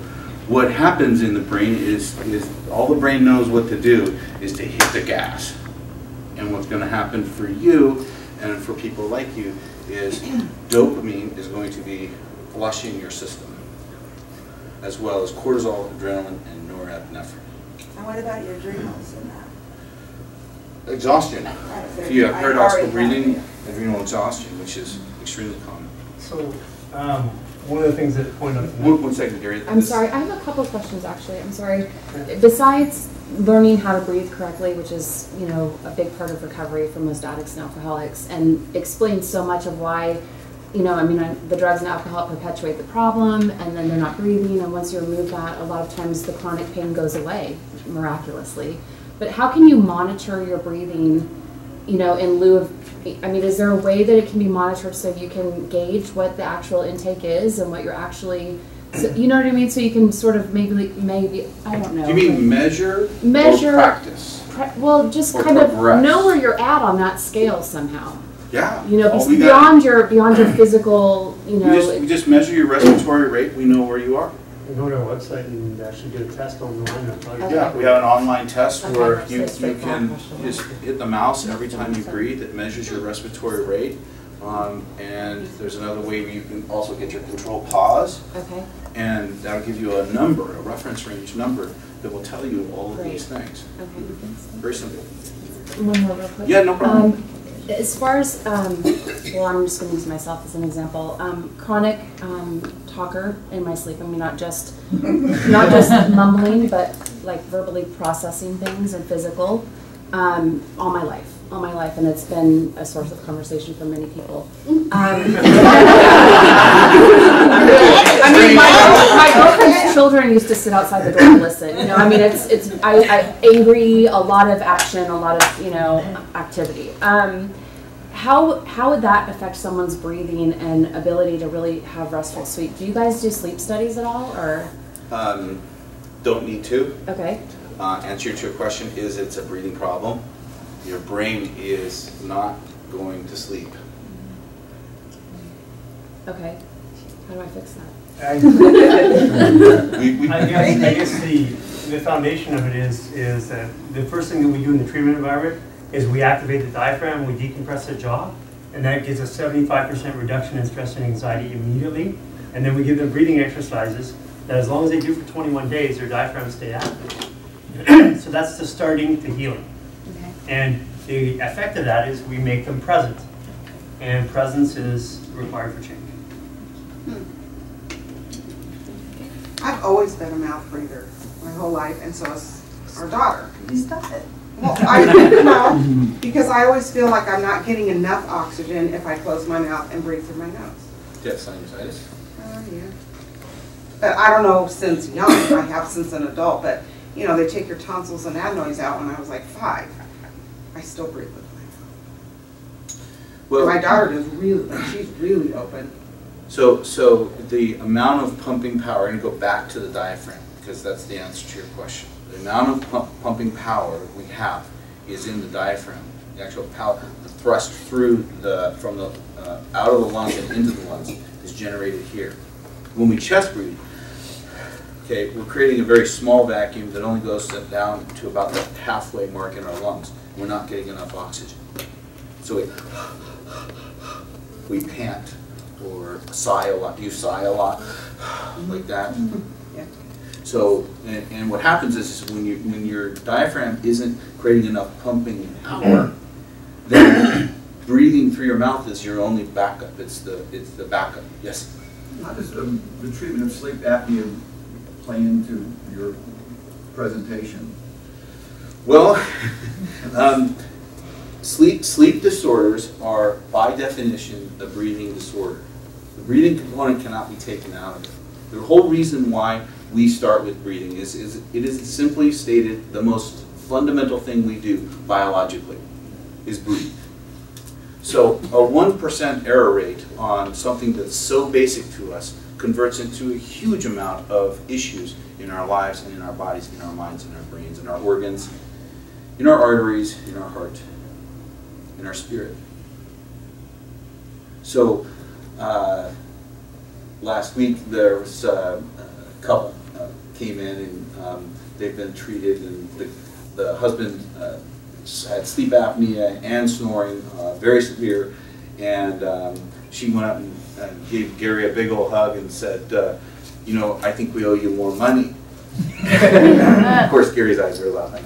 what happens in the brain is all the brain knows what to do is to hit the gas. And what's going to happen for you and for people like you is dopamine is going to be flushing your system, as well as cortisol, adrenaline, and norepinephrine.
And what about your adrenals and that?
Exhaustion. If you have paradoxical breathing, adrenal exhaustion, which is extremely common.
So, one of the things that point out.
One second, Gary.
I'm sorry, I have a couple of questions actually. I'm sorry. Besides learning how to breathe correctly, which is, you know, a big part of recovery for most addicts and alcoholics, and explains so much of why, you know, I mean, the drugs and alcohol perpetuate the problem, and then they're not breathing, and once you remove that, a lot of times the chronic pain goes away miraculously. But how can you monitor your breathing, you know, in lieu of, I mean, is there a way that it can be monitored so you can gauge what the actual intake is and what you're actually, so, you know what I mean? So you can sort of maybe I don't know.
Do you mean measure or practice?
Well, just
or
kind
progress?
of know where you're at on that scale somehow.
Yeah.
You know, beyond your physical, you know.
We just measure your respiratory rate. We know where you are.
You go to our website and actually do a test online.
Okay.
Yeah, we have an online test
Okay.
where
So
you
it's straight
can
question.
just hit the mouse every time you breathe. It measures your respiratory rate. And there's another way where you can also get your control pause.
Okay.
And that'll give you a number, a reference range number that will tell you all of
Great.
these things.
Okay.
Very simple.
One more real quick.
Yeah, no problem.
As far as, well, I'm just going to use myself as an example. Chronic talker in my sleep. I mean, not just mumbling, but like verbally processing things and physical. All my life, and it's been a source of conversation for many people. I mean, my girlfriend's children used to sit outside the door and listen. You know, I mean, I angry, a lot of action, a lot of, you know, activity. How would that affect someone's breathing and ability to really have restful sleep? Do you guys do sleep studies at all, or?
Don't need to.
Okay.
Answer to your question is it's a breathing problem. Your brain is not going to sleep.
Okay. How do I fix that?
I guess the foundation of it is that the first thing that we do in the treatment environment is we activate the diaphragm, we decompress the jaw, and that gives us 75% reduction in stress and anxiety immediately. And then we give them breathing exercises that, as long as they do for 21 days, their diaphragm stay active. So that's the starting to healing.
Okay.
And the effect of that is we make them present. And presence is required for change.
I've always been a mouth breather my whole life, and so is our daughter.
Stop it.
Well, I no, because I always feel like I'm not getting enough oxygen if I close my mouth and breathe through my nose.
Do you have sinusitis?
Yeah. But I don't know since young. I have since an adult. But you know, they take your tonsils and adenoids out when I was like 5. I still breathe with my mouth. Well, my daughter does really. Like, she's really open.
So the amount of pumping power, and go back to the diaphragm, because that's the answer to your question. The amount of pumping power we have is in the diaphragm. The actual power, the thrust through from the out of the lungs and into the lungs is generated here. When we chest breathe, okay, we're creating a very small vacuum that only goes down to about the halfway mark in our lungs. We're not getting enough oxygen, so we pant or sigh a lot. Do you sigh a lot like that?
Yeah.
So, and what happens is when your diaphragm isn't creating enough pumping power, then breathing through your mouth is your only backup. It's the backup. Yes.
How does the treatment of sleep apnea play into your presentation?
Well, sleep disorders are by definition a breathing disorder. The breathing component cannot be taken out of it. The whole reason why we start with breathing is it is simply stated the most
fundamental thing we do biologically is breathe. So a 1% error rate on something that's so basic to us converts into a huge amount of issues in our lives and in our bodies, in our minds, in our brains, in our organs, in our arteries, in our heart, in our spirit. So last week there was a couple came in and they've been treated, and the husband had sleep apnea and snoring, very severe, and she went up and gave Gary a big old hug and said, you know, I think we owe you more money. Of course, Gary's eyes are laughing.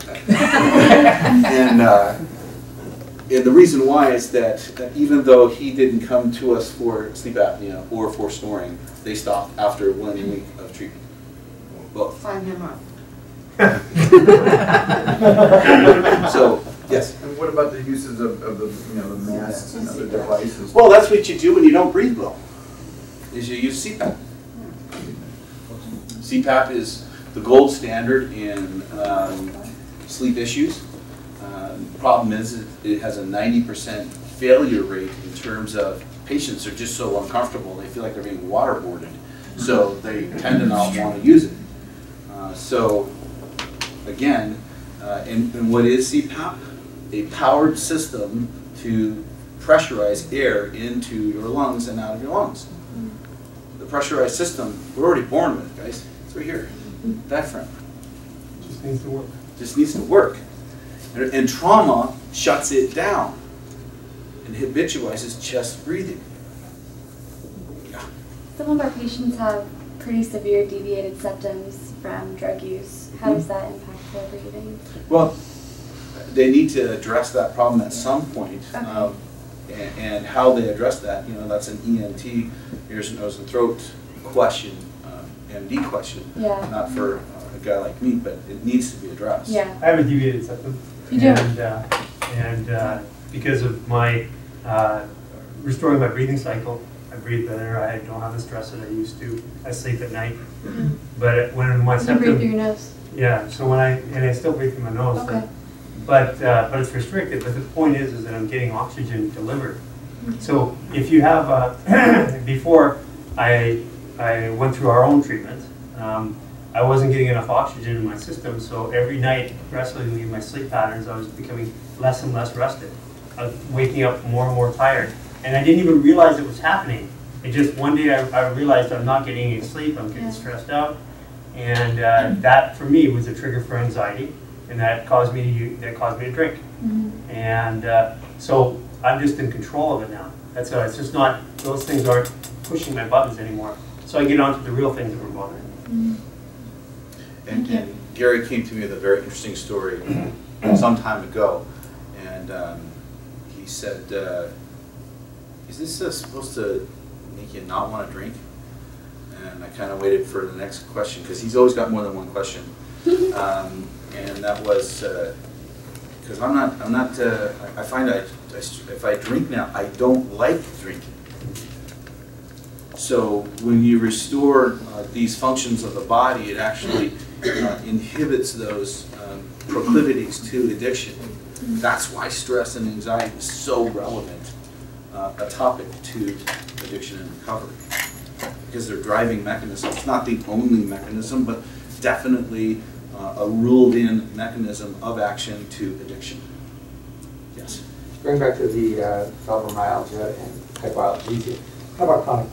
And the reason why is that even though he didn't come to us for sleep apnea or for snoring, they stopped after 1 week of treatment. Both.
Sign him up.
So, yes.
And what about the uses of the, you know, the masks and other devices?
Well, that's what you do when you don't breathe well, is you use CPAP. CPAP is the gold standard in sleep issues. The problem is it has a 90% failure rate in terms of patients are just so uncomfortable, they feel like they're being waterboarded. So they tend to not want to use it. So again, and what is CPAP? A powered system to pressurize air into your lungs and out of your lungs. The pressurized system, we're already born with, guys. It's right here, diaphragm.
Just needs to work.
Just needs to work. And trauma shuts it down and habitualizes chest breathing. Yeah.
Some of our patients have pretty severe deviated septums from drug use. How does that impact their breathing?
Well, they need to address that problem at some point.
Okay.
And how they address that, you know, that's an ENT, ears, nose, and throat question, MD question.
Yeah.
Not for a guy like me, but it needs to be addressed.
Yeah.
I have a deviated septum.
You do?
And because of my restoring my breathing cycle, I breathe better. I don't have the stress that I used to. I sleep at night.
Mm-hmm.
But when my septum,
you breathe through your nose?
Yeah. So when I still breathe through my nose.
Okay.
But it's restricted. But the point is that I'm getting oxygen delivered. So if you have before I went through our own treatment, I wasn't getting enough oxygen in my system. So every night, progressively in my sleep patterns, I was becoming less and less rested. I was waking up more and more tired, and I didn't even realize it was happening. It just one day I realized I'm not getting any sleep. I'm getting stressed out, and that for me was a trigger for anxiety. And that caused me to drink. Mm-hmm. And so I'm just in control of it now. It's just not, those things aren't pushing my buttons anymore. So I get on to the real things that were bothering me.
Mm-hmm.
And Gary came to me with a very interesting story some time ago. And he said, is this supposed to make you not want to drink? And I kind of waited for the next question, because he's always got more than one question. And that was because I find if I drink now, I don't like drinking. So when you restore these functions of the body, it actually inhibits those proclivities to addiction. That's why stress and anxiety is so relevant a topic to addiction and recovery, because they're driving mechanisms. It's not the only mechanism, but definitely a ruled-in mechanism of action to addiction. Yes?
Going back to the fibromyalgia and hypoalgesia, how about chronic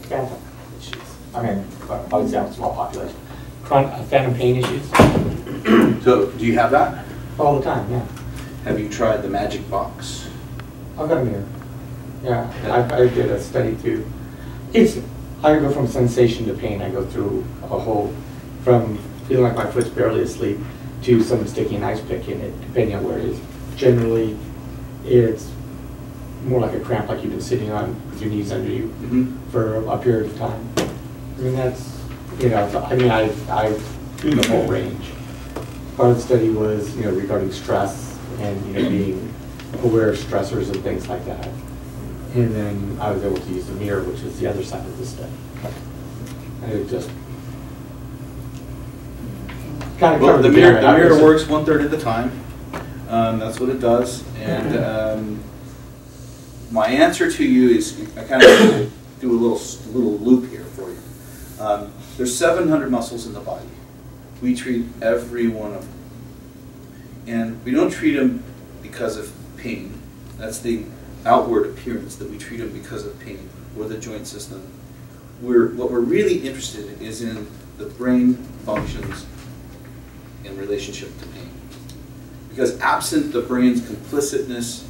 phantom issues? I mean, obviously I'm a small population. Chronic phantom pain issues?
So, do you have that?
All the time, yeah.
Have you tried the magic box?
I've got a mirror. Yeah, I did a study too. I go from sensation to pain. I go through a whole, from feeling like my foot's barely asleep to someone sticking an ice pick in it, depending on where it is. Generally, it's more like a cramp, like you've been sitting on with your knees under you for a period of time. I mean, that's, you know, I mean, I do the whole range. Part of the study was, you know, regarding stress and, you know, being aware of stressors and things like that. And then I was able to use the mirror, which is the other side of the study. And it just, kind of
Well,
covered
the
gamut.
mirror works 1/3 of the time. That's what it does. And my answer to you is, I kind of do a little loop here for you. There's 700 muscles in the body. We treat every one of them. And we don't treat them because of pain. That's the outward appearance, that we treat them because of pain or the joint system. What we're really interested in is in the brain functions in relationship to pain. Because absent the brain's complicitness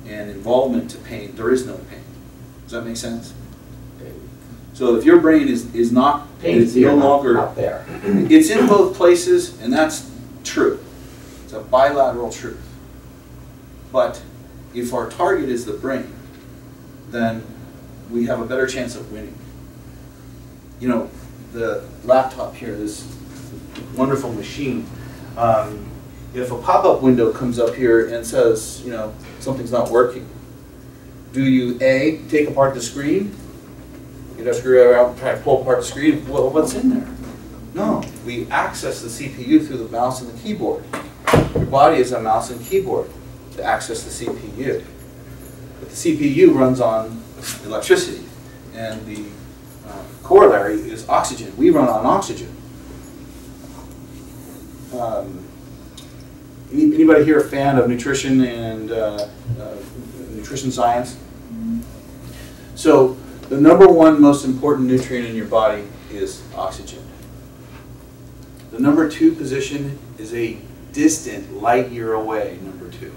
and involvement to pain, there is no pain. Does that make sense? So if your brain is not, it's no longer
out there.
It's in both places, and that's true. It's a bilateral truth. But if our target is the brain, then we have a better chance of winning. You know, the laptop here, this wonderful machine, if a pop-up window comes up here and says, you know, something's not working, do you A, take apart the screen? You know, screw out and try to pull apart the screen? Well, what's in there? No, we access the CPU through the mouse and the keyboard. Your body is a mouse and keyboard to access the CPU. But the CPU runs on electricity, and the corollary is oxygen. We run on oxygen. Anybody here a fan of nutrition and nutrition science? So the #1 most important nutrient in your body is oxygen. The #2 position is a distant light year away, #2.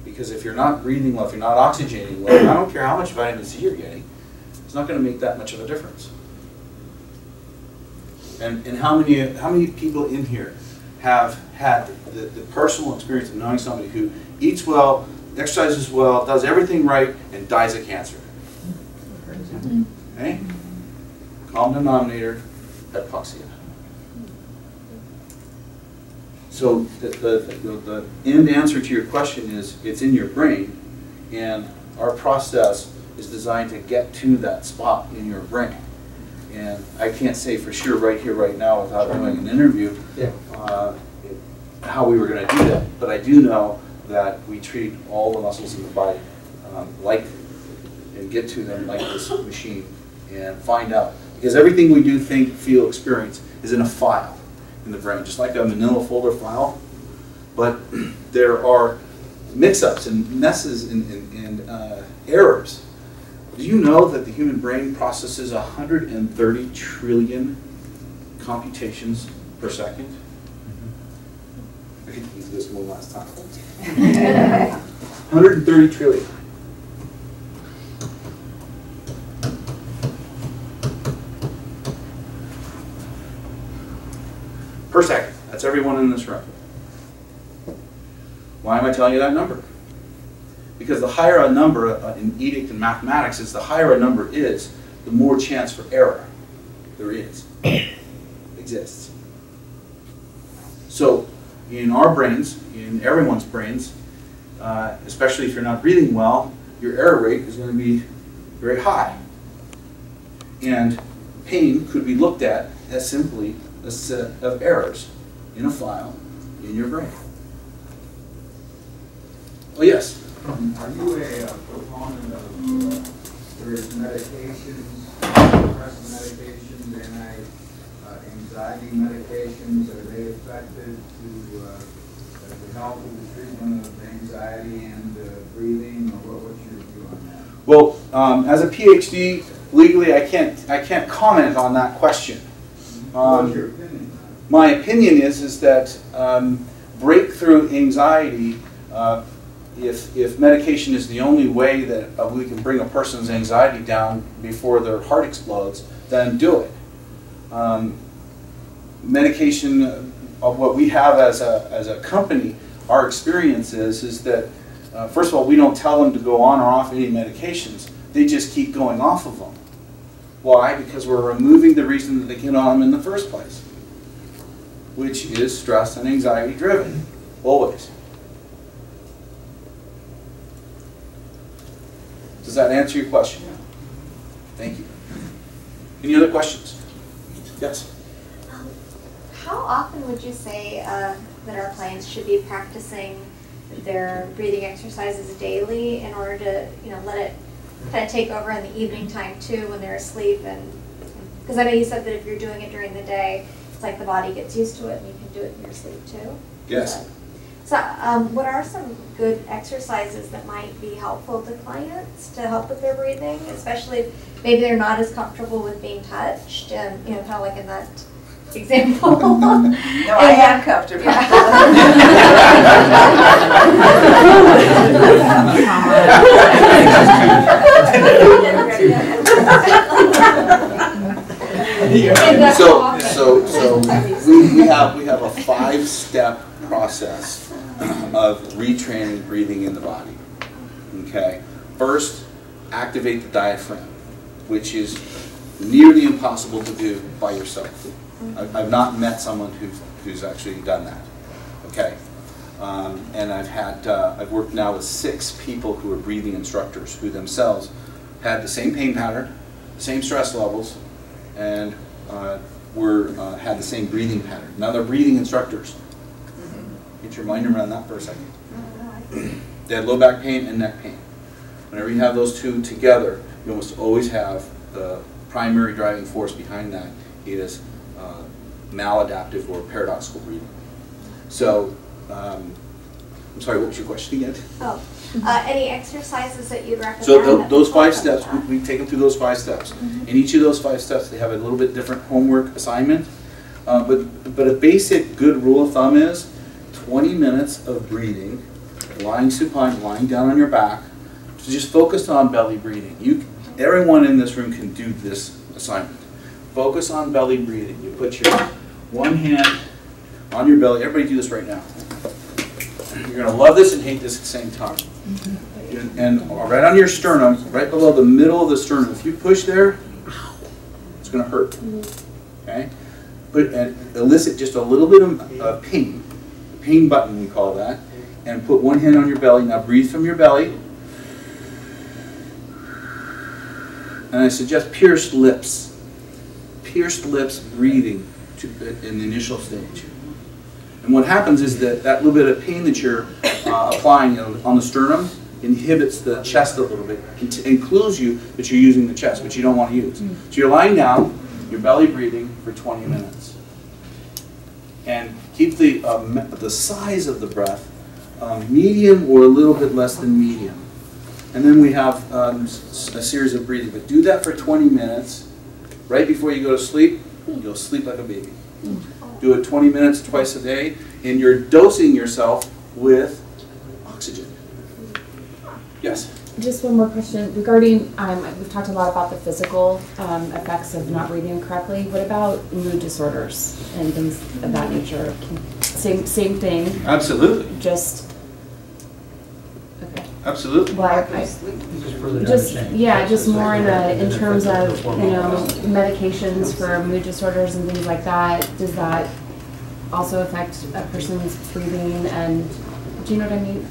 Because if you're not breathing well, if you're not oxygenating well, I don't care how much vitamin C you're getting, it's not going to make that much of a difference. And how many people in here have had the personal experience of knowing somebody who eats well, exercises well, does everything right, and dies of cancer? Okay? Common denominator, hypoxia. So the end answer to your question is, it's in your brain, and our process is designed to get to that spot in your brain. And I can't say for sure right here, right now, without doing an interview, how we were going to do that. But I do know that we treat all the muscles in the body and get to them like this machine and find out. Because everything we do, think, feel, experience is in a file in the brain, just like a manila folder file. But there are mix-ups and messes and errors. Do you know that the human brain processes 130 trillion computations per second? I can use this one last time. 130 trillion. Per second. That's everyone in this room. Why am I telling you that number? Because the higher a number, an edict in mathematics is the higher a number is, the more chance for error there exists. So in our brains, in everyone's brains, especially if you're not breathing well, your error rate is going to be very high. And pain could be looked at as simply a set of errors in a file in your brain. Oh, yes?
Are you a proponent of there is medications, depressant medications, anxiety medications? Are they effective to help with the treatment of anxiety and breathing, or what's your view on that?
Well, as a PhD, legally I can't comment on that question.
What's your opinion?
My opinion is that breakthrough anxiety, if medication is the only way that we can bring a person's anxiety down before their heart explodes, then do it. Medication, of what we have as a company, our experience is that, first of all, we don't tell them to go on or off any medications. They just keep going off of them. Why? Because we're removing the reason that they get on them in the first place, which is stress and anxiety driven, always. Does that answer your question? Thank you. Any other questions? Yes?
How often would you say that our clients should be practicing their breathing exercises daily in order to, let it kind of take over in the evening time too when they're asleep? And because I know you said that if you're doing it during the day, it's like the body gets used to it and you can do it in your sleep too.
Yes.
So what are some good exercises that might be helpful to clients to help with their breathing, especially if maybe they're not as comfortable with being touched, and kind of like in that example?
No, I am comfortable.
So we have a 5-step process of retraining breathing in the body. Okay, first, activate the diaphragm, which is nearly impossible to do by yourself. I've not met someone who's actually done that. Okay, and I've worked now with 6 people who are breathing instructors who themselves had the same pain pattern, the same stress levels, and had the same breathing pattern. Now they're breathing instructors. Get your mind around that for a second. They had low back pain and neck pain. Whenever you have those two together, you almost always have the primary driving force behind that is maladaptive or paradoxical breathing. So, I'm sorry, what was your question again?
Oh, any exercises that you'd recommend?
So those 5 steps, we take them through those 5 steps. In each of those 5 steps, they have a little bit different homework assignment. But a basic good rule of thumb is 20 minutes of breathing, lying supine, lying down on your back, so just focus on belly breathing. Everyone in this room can do this assignment. Focus on belly breathing. You put your one hand on your belly. Everybody do this right now. You're going to love this and hate this at the same time. And right on your sternum, right below the middle of the sternum, if you push there, it's going to hurt. Okay? And elicit just a little bit of pain. Pain button, we call that. And put one hand on your belly. Now breathe from your belly. And I suggest pursed lips. Pursed lips breathing in the initial stage. And what happens is that little bit of pain that you're applying on the sternum inhibits the chest a little bit. It includes you that you're using the chest, which you don't want to use. So you're lying down, you're belly breathing for 20 minutes. And keep the size of the breath medium or a little bit less than medium. And then we have a series of breathing. But do that for 20 minutes. Right before you go to sleep, you'll sleep like a baby. Do it 20 minutes twice a day, and you're dosing yourself with oxygen. Yes?
Just one more question regarding, we've talked a lot about the physical effects of not breathing correctly. What about mood disorders and things of that nature? Same thing?
Absolutely.
Just, okay.
Absolutely.
Well, just more in terms of, medications for mood disorders and things like that. Does that also affect a person's breathing? And do you know what I mean?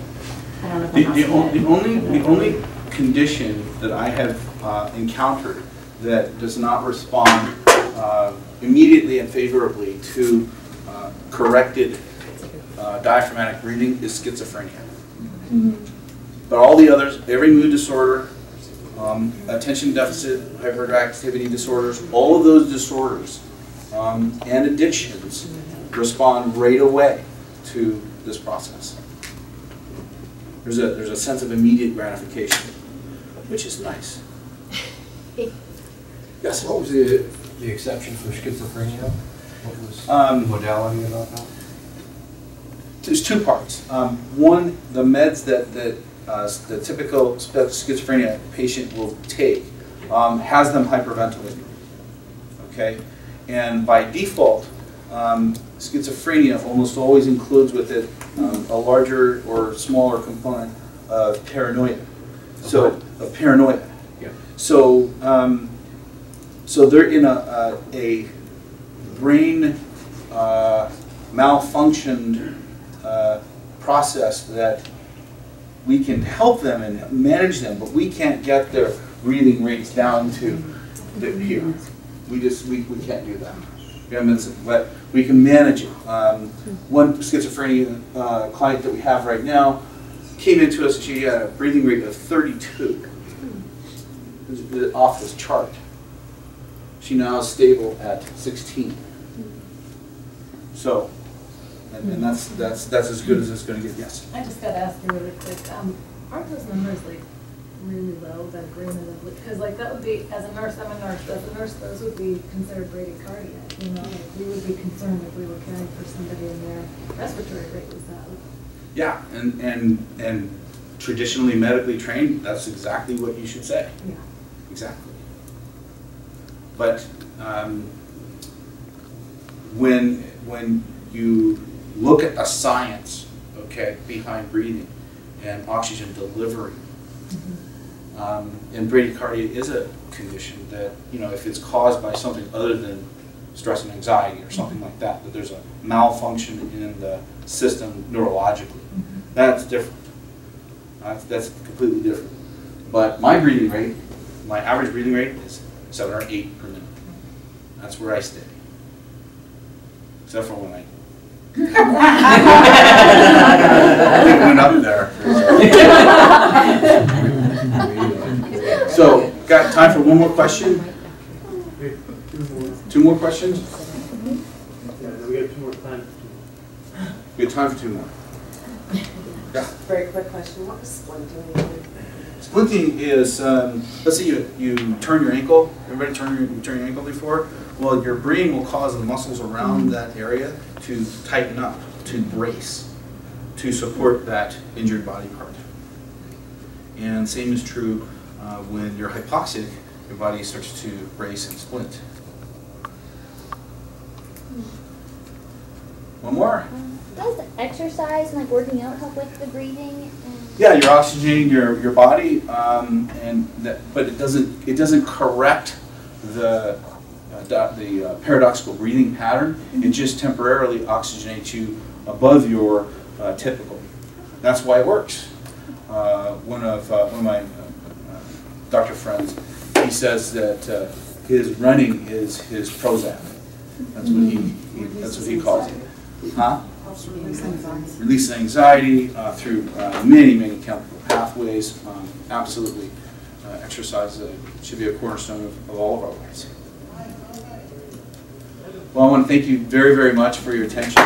I don't know if
the only condition that I have encountered that does not respond immediately and favorably to corrected diaphragmatic breathing is schizophrenia. But all the others, every mood disorder, attention deficit hyperactivity disorders, all of those disorders and addictions respond right away to this process. There's a sense of immediate gratification, which is nice. Yes?
What was the exception for schizophrenia? What was the modality about that?
There's 2 parts. One, the meds that the typical schizophrenia patient will take has them hyperventilating. Okay? And by default, schizophrenia almost always includes with it a larger or smaller component of paranoia. So, of paranoia.
Yeah.
So, so they're in a brain malfunctioned process that we can help them and manage them, but we can't get their breathing rates down to here. We can't do that. But we can manage it. One schizophrenia client that we have right now came into us and she had a breathing rate of 32. It was off this chart. She now is stable at 16. So, and that's as good as it's going to get. Yes.
I just got to ask you really quick. Aren't those numbers like really low? That agreement, because like that would be, as a nurse, I'm a nurse. As a nurse, those would be considered bradycardia. You know, like we would be concerned if we were caring for somebody and their respiratory rate was that low.
Yeah, and traditionally medically trained, that's exactly what you should say.
Yeah.
Exactly. But when you look at the science, okay, behind breathing and oxygen delivery, and bradycardia is a condition that, you know, if it's caused by something other than stress and anxiety or something like that, that there's a malfunction in the system neurologically, that's different. That's completely different. But my breathing rate, my average breathing rate is 7 or 8 per minute. That's where I stay. Except for when I went up there. So, got time for one more question? 2 more questions?
Yeah, we got 2 more time.
We have time for 2 more. Yeah.
Very quick question. What was splinting?
Splinting is, let's say you turn your ankle. Everybody turn your ankle before? Well, your brain will cause the muscles around that area to tighten up, to brace, to support that injured body part. And same is true when you're hypoxic, your body starts to brace and splint. One more.
Does exercise and like working out help with the breathing?
Yeah, you're oxygenating your body, but it doesn't correct the paradoxical breathing pattern. It just temporarily oxygenates you above your typical. That's why it works. One of my doctor friends, he says that his running is his Prozac. That's what he calls it. Huh? Release anxiety through many chemical pathways. Absolutely, exercise should be a cornerstone of all of our lives. Well, I want to thank you very much for your attention.